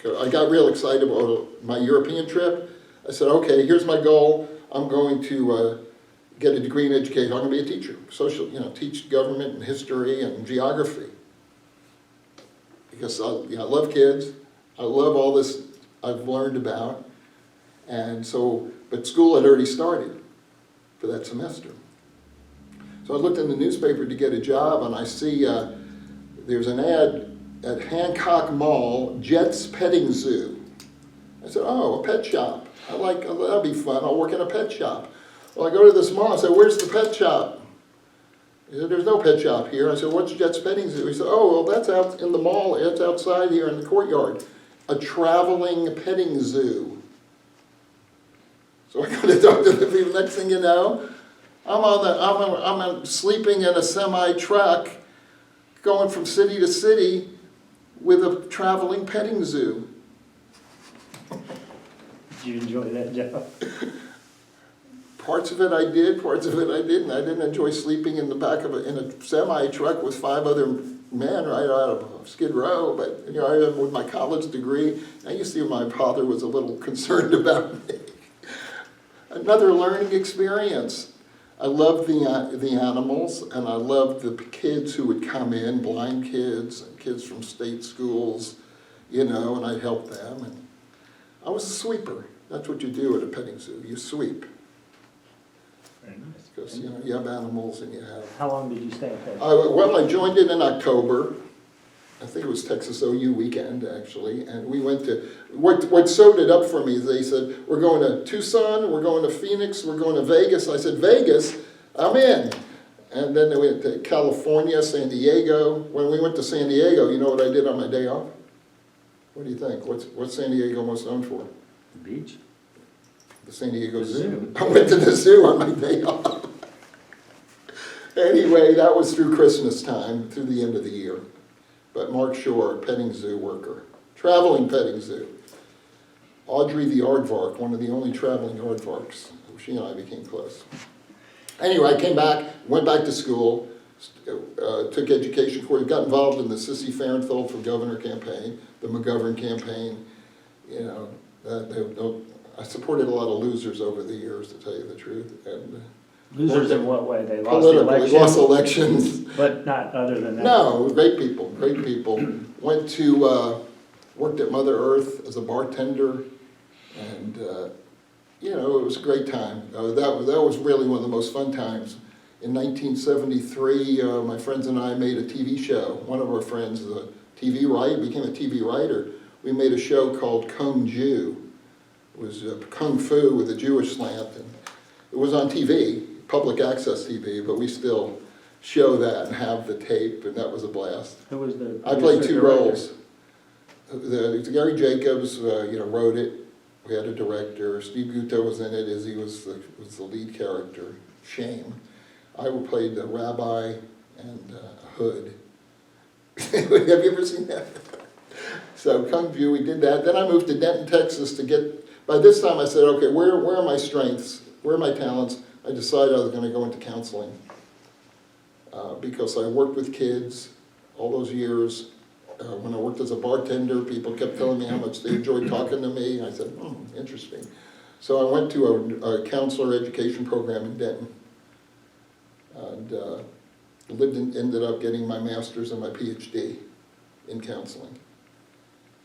I got real excited about my European trip. I said, okay, here's my goal. I'm going to get a degree in education. I'm going to be a teacher, teach government and history and geography. Because I love kids. I love all this I've learned about. And so, but school had already started for that semester. So I looked in the newspaper to get a job, and I see there's an ad at Hancock Mall, Jet's Petting Zoo. I said, a pet shop. That'll be fun. I'll work in a pet shop. Well, I go to this mall. I said, where's the pet shop? He said, there's no pet shop here. I said, what's Jet's Petting Zoo? He said, that's out in the mall. It's outside here in the courtyard. A traveling petting zoo. So I got to talk to the people. Next thing you know, I'm sleeping in a semi-truck going from city to city with a traveling petting zoo.
Did you enjoy that job?
Parts of it I did, parts of it I didn't. I didn't enjoy sleeping in the back of in a semi-truck with 5 other men right out of Skid Row, but I with my college degree. I used to see my father was a little concerned about me. Another learning experience. I loved the animals, and I loved the kids who would come in, blind kids, and kids from state schools, you know, and I'd help them. And I was a sweeper. That's what you do at a petting zoo. You sweep.
Very nice.
Because, you know, you have animals and you have...
How long did you stay at that?
Well, I joined in October. I think it was Texas OU weekend, actually. And we went to... What sewed it up for me is they said, we're going to Tucson, we're going to Phoenix, we're going to Vegas. I said, Vegas? I'm in. And then they went to California, San Diego. When we went to San Diego, you know what I did on my day off? What do you think? What's San Diego most known for?
The beach?
The San Diego
The
Zoo.
zoo.
I went to the zoo on my day off. Anyway, that was through Christmas time, through the end of the year. But Mark Schor, petting zoo worker, traveling petting zoo. Audrey the aardvark, one of the only traveling aardvarks. She and I became close. Anyway, I came back, went back to school, took education course, got involved in the Sissy Farenthold for Governor campaign, the McGovern campaign. You know, I supported a lot of losers over the years, to tell you the truth. And
Losers in what way? They lost the
politically,
election?
lost elections.
But not other than that?
No, great people, great people. Went to, worked at Mother Earth as a bartender, and, you know, it was a great time. That was really one of the most fun times. In 1973, my friends and I made a TV show. One of our friends is a TV writer, became a TV writer. We made a show called Kung Jew. It was Kung Fu with a Jewish slant. And it was on TV, public access TV, but we still show that and have the tape, and that was a blast.
Who was the
I played two
director?
roles. Gary Jacobs, you know, wrote it. We had a director. Steve Gutto was in it, as he was the lead character, Shame. I played the rabbi and a hood. Have you ever seen that? So Kung Fu, we did that. Then I moved to Denton, Texas to get, by this time I said, okay, where are my strengths? Where are my talents? I decided I was going to go into counseling because I worked with kids all those years. When I worked as a bartender, people kept telling me how much they enjoyed talking to me. I said, interesting. So I went to a counselor education program in Denton. And ended up getting my master's and my PhD in counseling.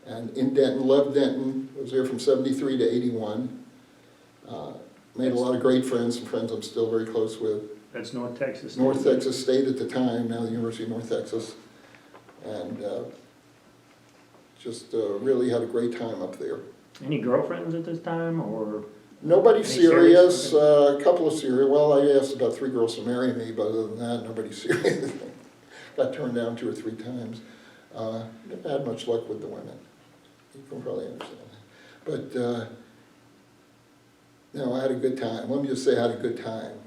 And in Denton, loved Denton, was there from 73 to 81. Made a lot of great friends, some friends I'm still very close with.
That's North Texas State.
North Texas State at the time, now the University of North Texas. And just really had a great time up there.
Any girlfriends at this time, or?
Nobody
Any
serious,
serious?
a couple of serious. Well, I asked about 3 girls to marry me, but other than that, nobody serious. Got turned down 2 or 3 times. Never had much luck with the women. You can probably understand that. But, no, I had a good time. Let me just say I had a good time.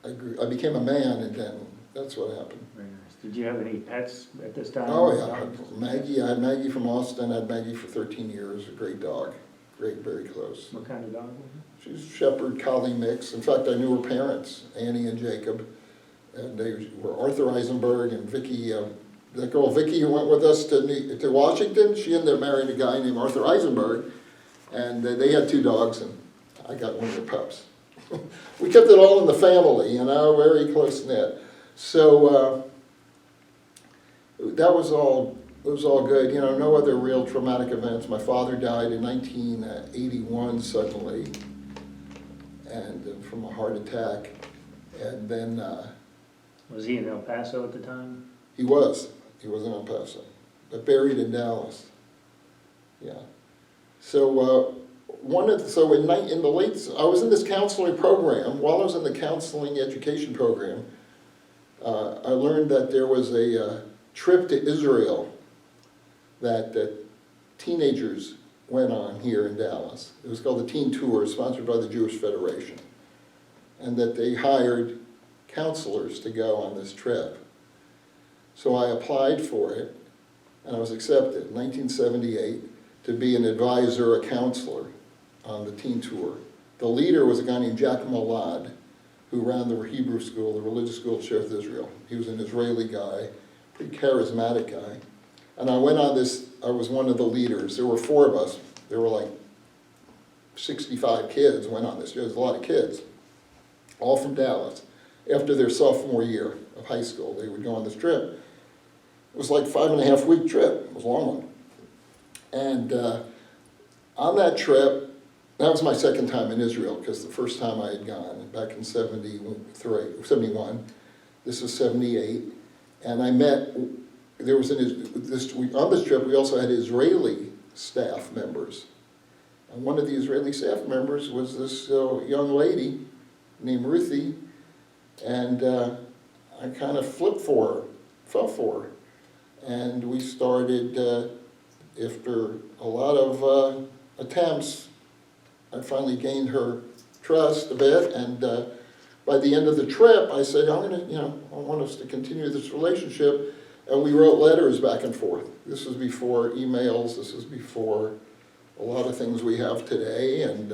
I became a man in Denton. That's what happened.
Very nice. Did you have any pets at this time?
Oh, yeah. Maggie, I had Maggie from Austin. I had Maggie for 13 years. A great dog. Great, very close.
What kind of dog was it?
She's a Shepherd Collie mix. In fact, I knew her parents, Annie and Jacob. And they were Arthur Eisenberg and Vicky, that girl Vicky who went with us to Washington. She ended up marrying a guy named Arthur Eisenberg. And they had 2 dogs, and I got one of their pups. We kept it all in the family, you know, very close-knit. So that was all. It was all good, you know, no other real traumatic events. My father died in 1981 suddenly, and from a heart attack. And then...
Was he in El Paso at the time?
He was in El Paso, but buried in Dallas. Yeah. So in the late, I was in this counseling program. While I was in the counseling education program, I learned that there was a trip to Israel that teenagers went on here in Dallas. It was called the Teen Tour, sponsored by the Jewish Federation. And that they hired counselors to go on this trip. So I applied for it, and I was accepted in 1978 to be an advisor, a counselor on the Teen Tour. The leader was a guy named Jack Malad, who ran the Hebrew school, the religious school of Shearth Israel. He was an Israeli guy, pretty charismatic guy. And I went on this, I was one of the leaders. There were 4 of us. There were like 65 kids went on this. There was a lot of kids, all from Dallas. After their sophomore year of high school, they would go on this trip. It was like 5.5 week trip. It was a long one. And on that trip, that was my second time in Israel, because the first time I had gone back in 71. This was 78. And I met, there was on this trip we also had Israeli staff members. And one of the Israeli staff members was this young lady named Ruthie, and I kind of fell for her. And we started, after a lot of attempts, I finally gained her trust a bit, and by the end of the trip, I said, I want us to continue this relationship, and we wrote letters back and forth. This was before emails, this was before a lot of things we have today, and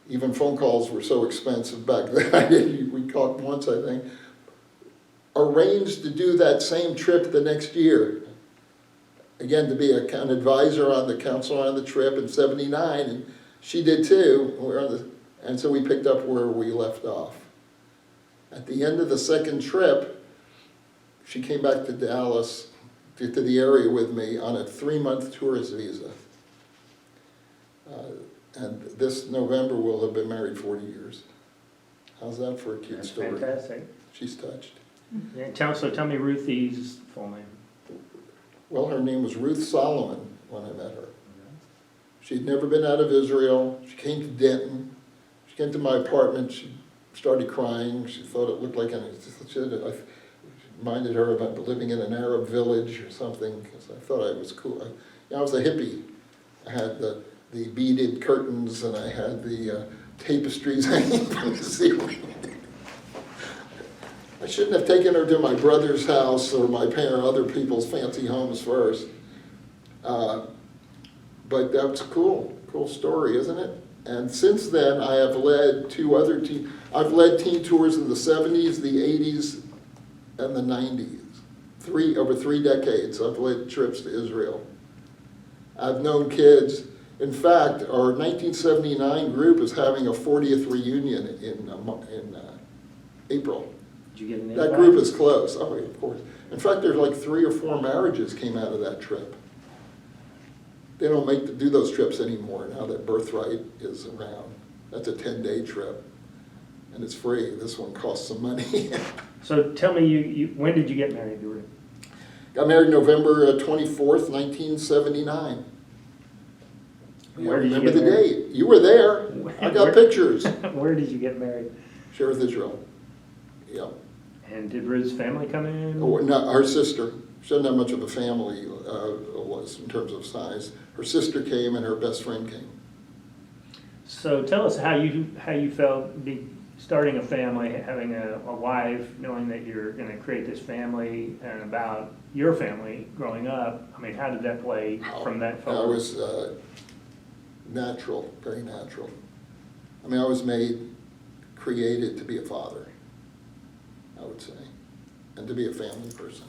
even phone calls were so expensive back then. We talked once, I think. Arranged to do that same trip the next year. Again, to be an advisor on the council on the trip in 79, and she did too. And so we picked up where we left off. At the end of the second trip, she came back to Dallas, to the area with me on a 3-month tourist visa. And this November we'll have been married 40 years. How's that for a cute
That's
story?
Fantastic.
She's touched.
Yeah, tell me Ruthie's full name.
Well, her name was Ruth Solomon when I met her. She'd never been out of Israel. She came to Denton. She came to my apartment. She started crying. She thought it looked like I reminded her about living in an Arab village or something, because I thought I was cool. I was a hippie. I had the beaded curtains, and I had the tapestries hanging from the ceiling. I shouldn't have taken her to my brother's house or my other people's fancy homes first. But that's cool story, isn't it? And since then, I have led I've led teen tours in the 70s, the 80s, and the 90s. Over 3 decades, I've led trips to Israel. I've known kids. In fact, our 1979 group is having a 40th reunion in April.
Did you get an
That
invite?
group is close. Oh, of course. In fact, there's like 3 or 4 marriages came out of that trip. They don't do those trips anymore now that Birthright is around. That's a 10-day trip, and it's free. This one costs some money.
So tell me, when did you get married, Ruth?
Got married November 24th, 1979.
Where did you
remember
get
the
married?
date. You were there. I got pictures.
Where did you get married?
Cherith, Israel. Yeah.
And did Ruth's family come in?
Oh, no, her sister. She doesn't have much of a family in terms of size. Her sister came and her best friend came.
So tell us how you felt starting a family, having a wife, knowing that you're going to create this family, and about your family growing up. I mean, how did that play from that forward?
I was natural, very natural. I mean, I was created to be a father, I would say, and to be a family person.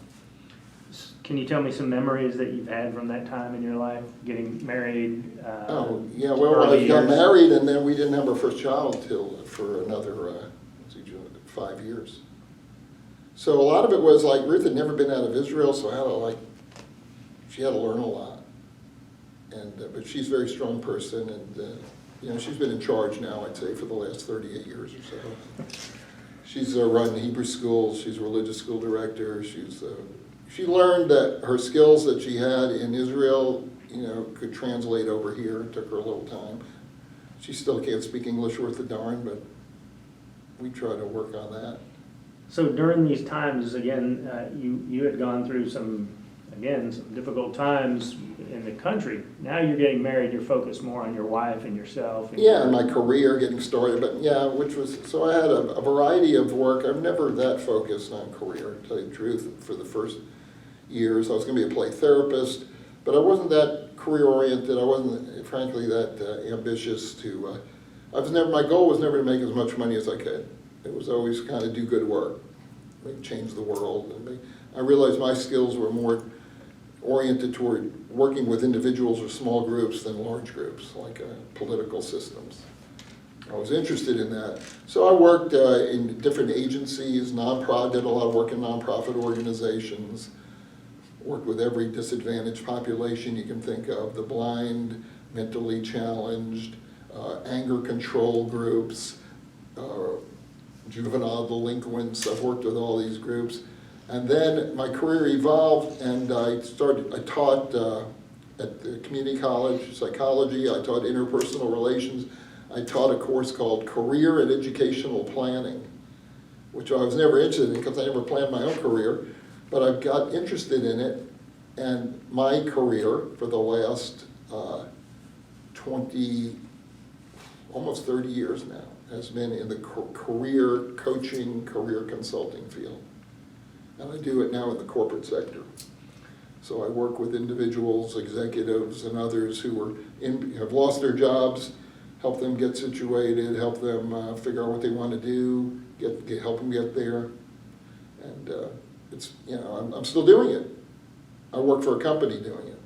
Can you tell me some memories that you've had from that time in your life, getting married?
Well, I got married, and then we didn't have our first child for another 5 years. So a lot of it was like Ruth had never been out of Israel, so she had to learn a lot. But she's a very strong person, and she's been in charge now, I'd say, for the last 38 years or so. She's run Hebrew schools. She's a religious school director. She learned that her skills that she had in Israel, could translate over here. It took her a little time. She still can't speak English worth a darn, but we try to work on that.
So during these times, again, you had gone through some difficult times in the country. Now you're getting married, you're focused more on your wife and yourself.
And my career getting started, but so I had a variety of work. I'm never that focused on career, to tell you the truth. For the first years, I was going to be a play therapist, but I wasn't that career-oriented. I wasn't, frankly, that ambitious to, my goal was never to make as much money as I could. It was always kind of do good work, change the world. I realized my skills were more oriented toward working with individuals or small groups than large groups, like political systems. I was interested in that. So I worked in different agencies, did a lot of work in nonprofit organizations, worked with every disadvantaged population you can think of, the blind, mentally challenged, anger control groups, juvenile delinquents. I've worked with all these groups. And then my career evolved, and I taught at the community college psychology, I taught interpersonal relations, I taught a course called Career and Educational Planning, which I was never interested in because I never planned my own career, but I got interested in it, and my career for the last almost 30 years now has been in the career coaching, career consulting field. And I do it now in the corporate sector. So I work with individuals, executives, and others who have lost their jobs, help them get situated, help them figure out what they want to do, help them get there. And I'm still doing it. I work for a company doing it.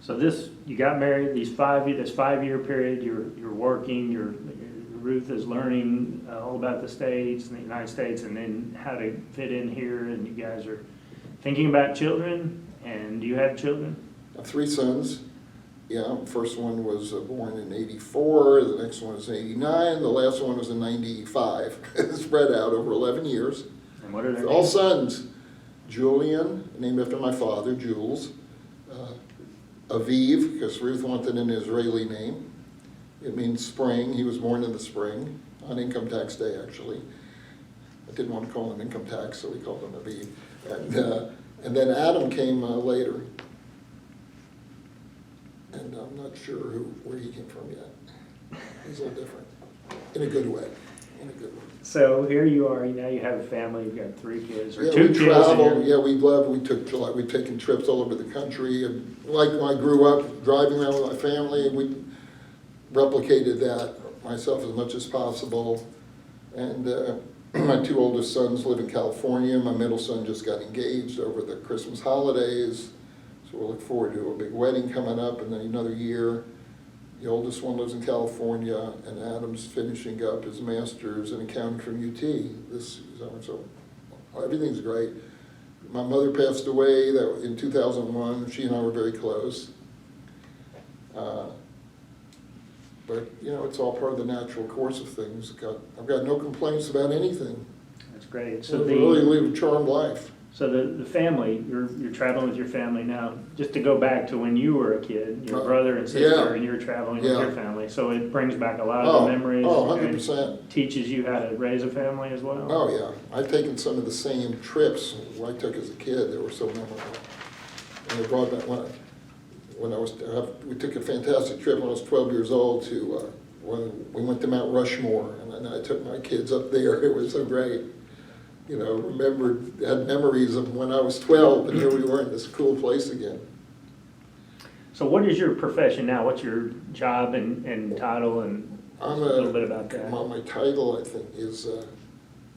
So you got married, this 5-year period, you're working, Ruth is learning all about the States and the United States, and then how to fit in here, and you guys are thinking about children. And do you have children?
I have 3 sons. Yeah, first one was born in '84, the next one was in '89, the last one was in '95. Spread out over 11 years.
And what are their
All
names?
sons. Julian, named after my father, Jules. Aviv, because Ruth wanted an Israeli name. It means spring. He was born in the spring, on income tax day, actually. I didn't want to call him income tax, so we called him Aviv. And then Adam came later. And I'm not sure where he came from yet. He's a little different, in a good way.
So here you are. Now you have a family. You've got 3 kids or
yeah,
2
we
kids.
Traveled. Yeah, we've taken trips all over the country. And like when I grew up, driving around with my family, we replicated that myself as much as possible. And my 2 oldest sons live in California. My middle son just got engaged over the Christmas holidays. So we'll look forward to a big wedding coming up and then another year. The oldest one lives in California, and Adam's finishing up his master's in accounting from UT this summer. So everything's great. My mother passed away in 2001. She and I were very close. But it's all part of the natural course of things. I've got no complaints about anything.
That's great.
So really live a charmed life.
So the family, you're traveling with your family now. Just to go back to when you were a kid, your brother and sister, and you're traveling with your family. So it brings back a lot of the memories.
Oh, 100%.
Teaches you how to raise a family as well.
Oh yeah, I've taken some of the same trips I took as a kid. They were so memorable. And they brought back we took a fantastic trip when I was 12 years old to when we went to Mount Rushmore, and I took my kids up there. It was so great. Had memories of when I was 12, and here we were in this cool place again.
So what is your profession now? What's your job and title, and a little bit about that?
My title, I think, is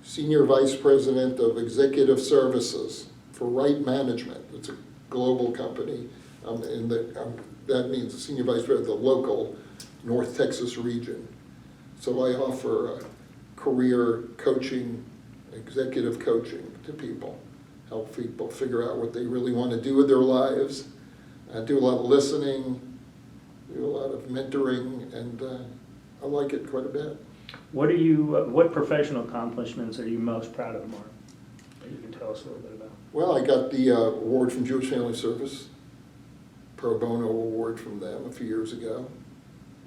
Senior Vice President of Executive Services for Right Management. It's a global company. That means the Senior Vice President of the local North Texas region. So I offer career coaching, executive coaching to people, help people figure out what they really want to do with their lives. I do a lot of listening, do a lot of mentoring, and I like it quite a bit.
What professional accomplishments are you most proud of, Mark, that you can tell us a little bit about?
Well, I got the award from Jewish Family Service, pro bono award from them a few years ago.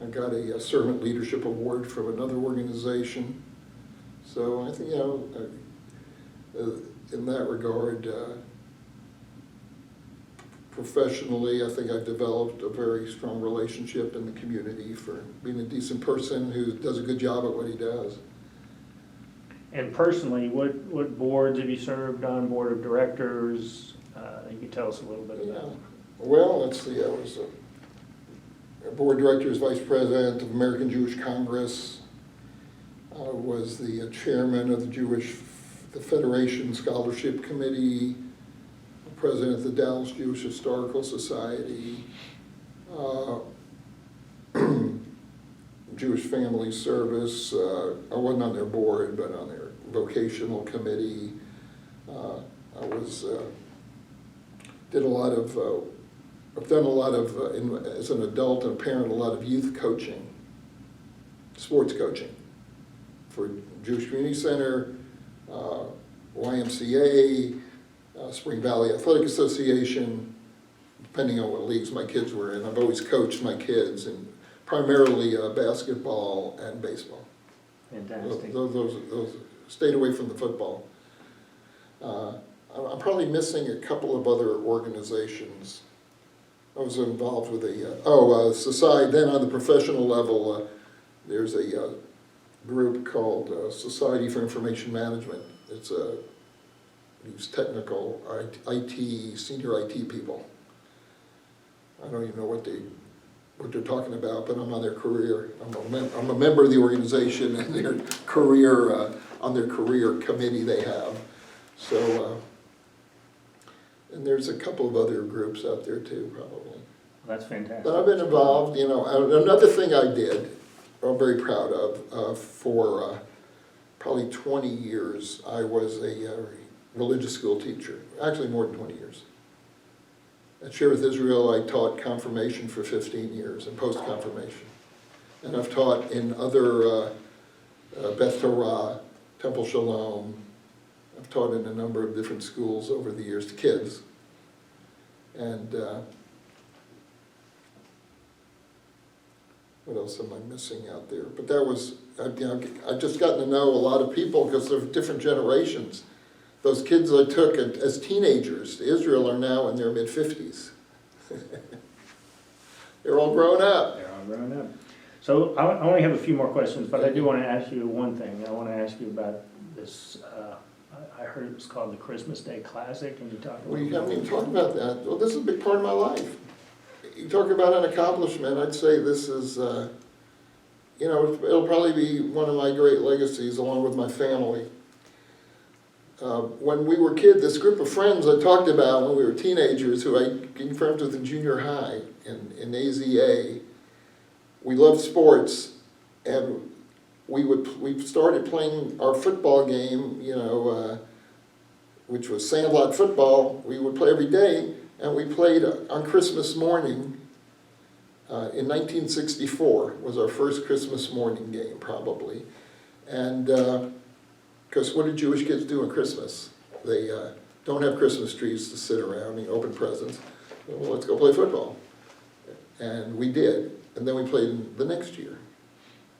I got a servant leadership award from another organization. So I think, in that regard, professionally, I think I've developed a very strong relationship in the community for being a decent person who does a good job at what he does.
And personally, what boards have you served on? Board of directors? You can tell us a little bit about.
Well, let's see. I was a board director's vice president of American Jewish Congress. I was the chairman of the Federation Scholarship Committee, president of the Dallas Jewish Historical Society, Jewish Family Service. I wasn't on their board, but on their vocational committee. I was did a lot of. I've done a lot of as an adult and a parent, a lot of youth coaching, sports coaching, for Jewish Community Center, YMCA, Spring Valley Athletic Association, depending on what leagues my kids were in. I've always coached my kids in primarily basketball and baseball.
Fantastic.
Those stayed away from the football. I'm probably missing a couple of other organizations. I was involved with a society. Then on the professional level, there's a group called Society for Information Management. It's these technical IT, senior IT people. I don't even know what they're talking about, but I'm on their career. I'm a member of the organization and their career on their career committee they have. So, and there's a couple of other groups out there too, probably.
That's fantastic.
But I've been involved. Another thing I did, I'm very proud of, for probably 20 years, I was a religious school teacher, actually more than 20 years. At Share with Israel, I taught confirmation for 15 years and post-confirmation. And I've taught in other Beth Torah, Temple Shalom. I've taught in a number of different schools over the years to kids. And what else am I missing out there? But that was, I've just gotten to know a lot of people because they're different generations. Those kids I took as teenagers to Israel are now in their mid-50s. They're all grown up.
They're all grown up. So I only have a few more questions, but I do want to ask you one thing. I want to ask you about this, I heard it was called the Christmas Day Classic. Can you talk about
We haven't even talked about that. Well, this is a big part of my life. You talk about an accomplishment, I'd say this is, it'll probably be one of my great legacies along with my family. When we were kids, this group of friends I talked about when we were teenagers, who I became friends with in junior high in AZA, we loved sports, and we started playing our football game, which was sandlot football. We would play every day, and we played on Christmas morning. In 1964 was our first Christmas morning game, probably, and because what do Jewish kids do on Christmas? They don't have Christmas trees to sit around and open presents. Well, let's go play football, and we did, and then we played the next year.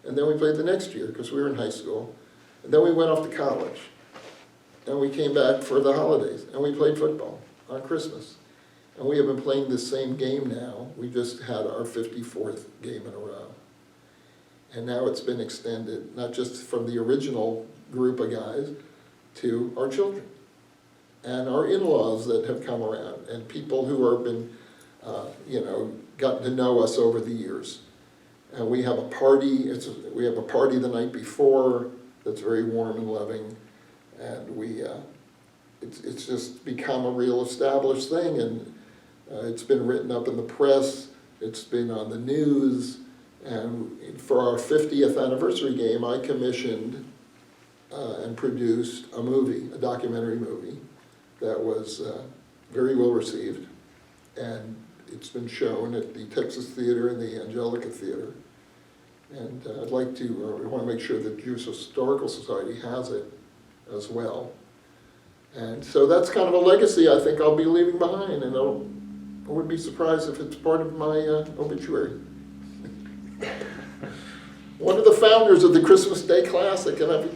And then we played the next year because we were in high school. And then we went off to college. And we came back for the holidays. And we played football on Christmas. And we have been playing the same game now. We just had our 54th game in a row. And now it's been extended, not just from the original group of guys, to our children. And our in-laws that have come around. And people who have been, gotten to know us over the years. And we have a party. We have a party the night before that's very warm and loving, and it's just become a real established thing. And it's been written up in the press. It's been on the news. And for our 50th anniversary game, I commissioned and produced a movie, a documentary movie, that was very well received, and it's been shown at the Texas Theater and the Angelica Theater. And I'd like to, we want to make sure that Jewish Historical Society has it as well. And so that's kind of a legacy I think I'll be leaving behind, and I wouldn't be surprised if it's part of my obituary. One of the founders of the Christmas Day Classic, and I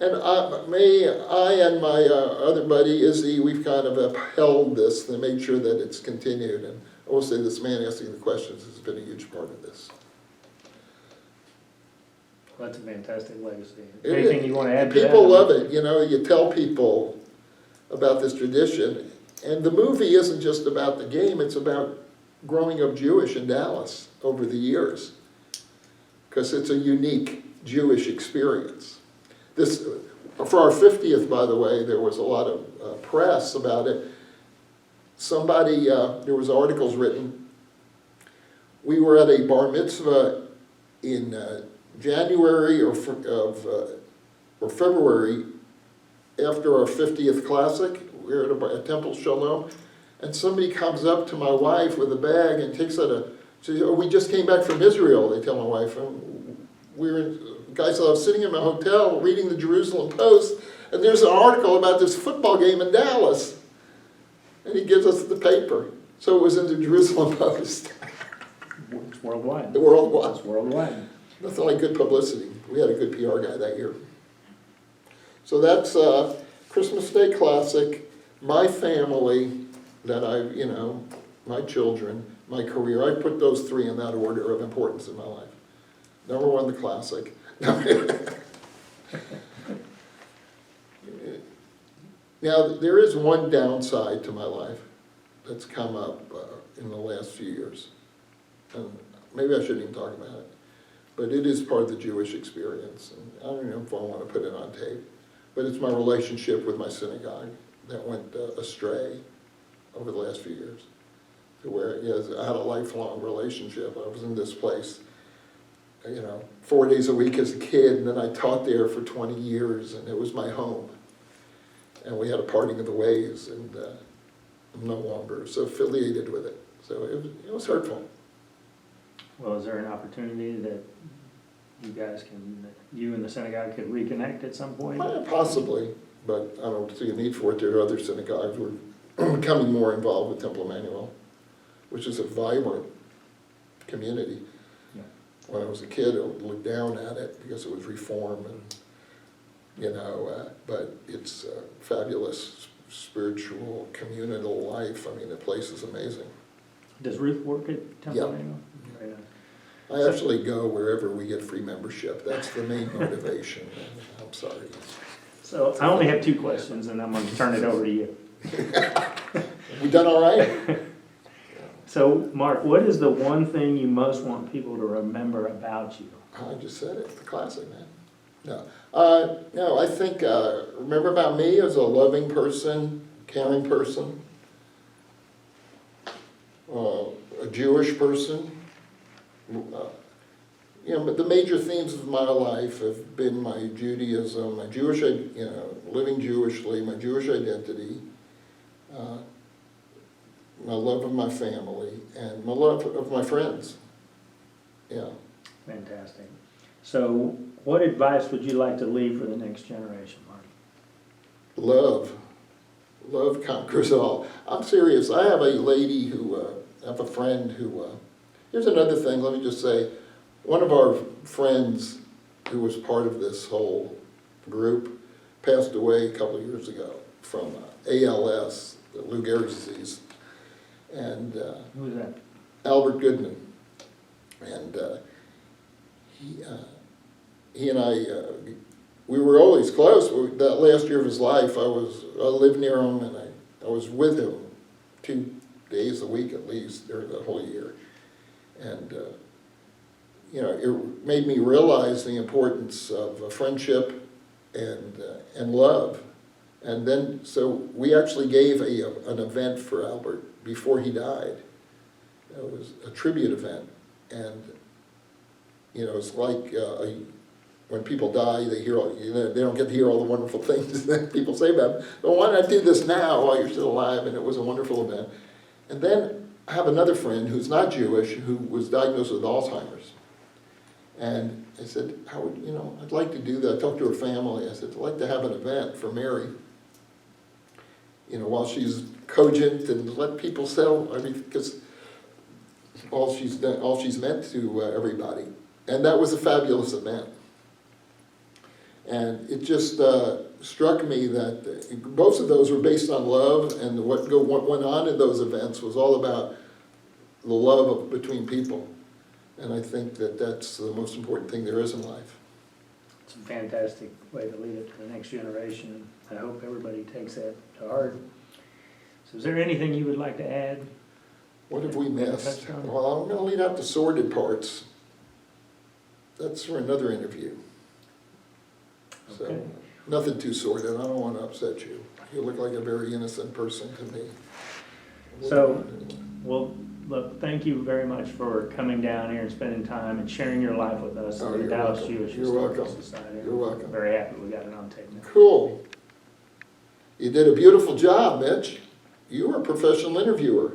and my other buddy Izzy, we've kind of upheld this and made sure that it's continued. And I will say this man asking the questions has been a huge part of this.
Well, that's a fantastic legacy. Anything you want to add to that?
People love it. You tell people about this tradition. And the movie isn't just about the game, it's about growing up Jewish in Dallas over the years. Because it's a unique Jewish experience. This, for our 50th, by the way, there was a lot of press about it. somebody, there was articles written. We were at a bar mitzvah in January or February after our 50th classic. We were at Temple Shalom, and somebody comes up to my wife with a bag and takes out says, "Oh, we just came back from Israel," they tell my wife. Guys, I was sitting in my hotel reading the Jerusalem Post, and there's an article about this football game in Dallas. And he gives us the paper. So it was in the Jerusalem Post.
It's worldwide.
The worldwide.
It's worldwide.
Nothing like good publicity. We had a good PR guy that year. So that's Christmas Day Classic, my family, that my children, my career. I put those three in that order of importance in my life. Number one, the classic. Now, there is one downside to my life that's come up in the last few years. And maybe I shouldn't even talk about it. But it is part of the Jewish experience. And I don't know if I want to put it on tape. But it's my relationship with my synagogue that went astray over the last few years. To where I had a lifelong relationship. I was in this place 4 days a week as a kid, and then I taught there for 20 years, and it was my home. And we had a parting of the ways, and I'm no longer so affiliated with it. So it was hurtful.
Well, is there an opportunity that you and the synagogue could reconnect at some point?
Possibly, but I don't see a need for it. There are other synagogues. We're becoming more involved with Temple Emmanuel, which is a vibrant community.
Yeah.
When I was a kid, I would look down at it because it was reform, and but it's a fabulous spiritual communal life. I mean, the place is amazing.
Does Ruth work at Temple
Yeah.
Emmanuel? Right on.
I actually go wherever we get free membership. That's the main motivation. I'm sorry.
So I only have two questions, and I'm going to turn it over to you.
We done all right?
So, Mark, what is the one thing you most want people to remember about you?
I just said it. The classic, man. No, I think, remember about me as a loving person, caring person, a Jewish person. But the major themes of my life have been my Judaism, my Jewish, living Jewishly, my Jewish identity, my love of my family, and my love of my friends. Yeah.
Fantastic. So, what advice would you like to leave for the next generation, Mark?
Love. Love conquers all. I'm serious. I have a lady I have a friend who, here's another thing, let me just say, one of our friends who was part of this whole group passed away a couple of years ago from ALS, the Lou Gehrig's disease. And
Who is that?
Albert Goodman. And he and I, we were always close. That last year of his life, I lived near him, and I was with him 2 days a week at least during the whole year. And it made me realize the importance of friendship and love. And then, so we actually gave an event for Albert before he died. It was a tribute event. And, it's like when people die, they don't get to hear all the wonderful things that people say about them. But why not do this now while you're still alive? And it was a wonderful event. And then I have another friend who's not Jewish who was diagnosed with Alzheimer's. And I said, Howard, I'd like to do that. I talked to her family. I said, I'd like to have an event for Mary, while she's cogent, and let people because all she's meant to everybody. And that was a fabulous event. And it just struck me that both of those were based on love, and what went on in those events was all about the love between people. And I think that that's the most important thing there is in life.
It's a fantastic way to lead it to the next generation. I hope everybody takes that to heart. So is there anything you would like to add?
What have we missed? Well, I'm going to lead out the sordid parts. That's for another interview. So,
Okay.
Nothing too sordid. I don't want to upset you. You look like a very innocent person to me.
So, well, look, thank you very much for coming down here and spending time and sharing your life with us
Oh,
in the
you're
Dallas
welcome.
Jewish
You're
Historical
welcome.
Society.
You're welcome.
Very happy we got it on tape now.
Cool. You did a beautiful job, Mitch. You were a professional interviewer.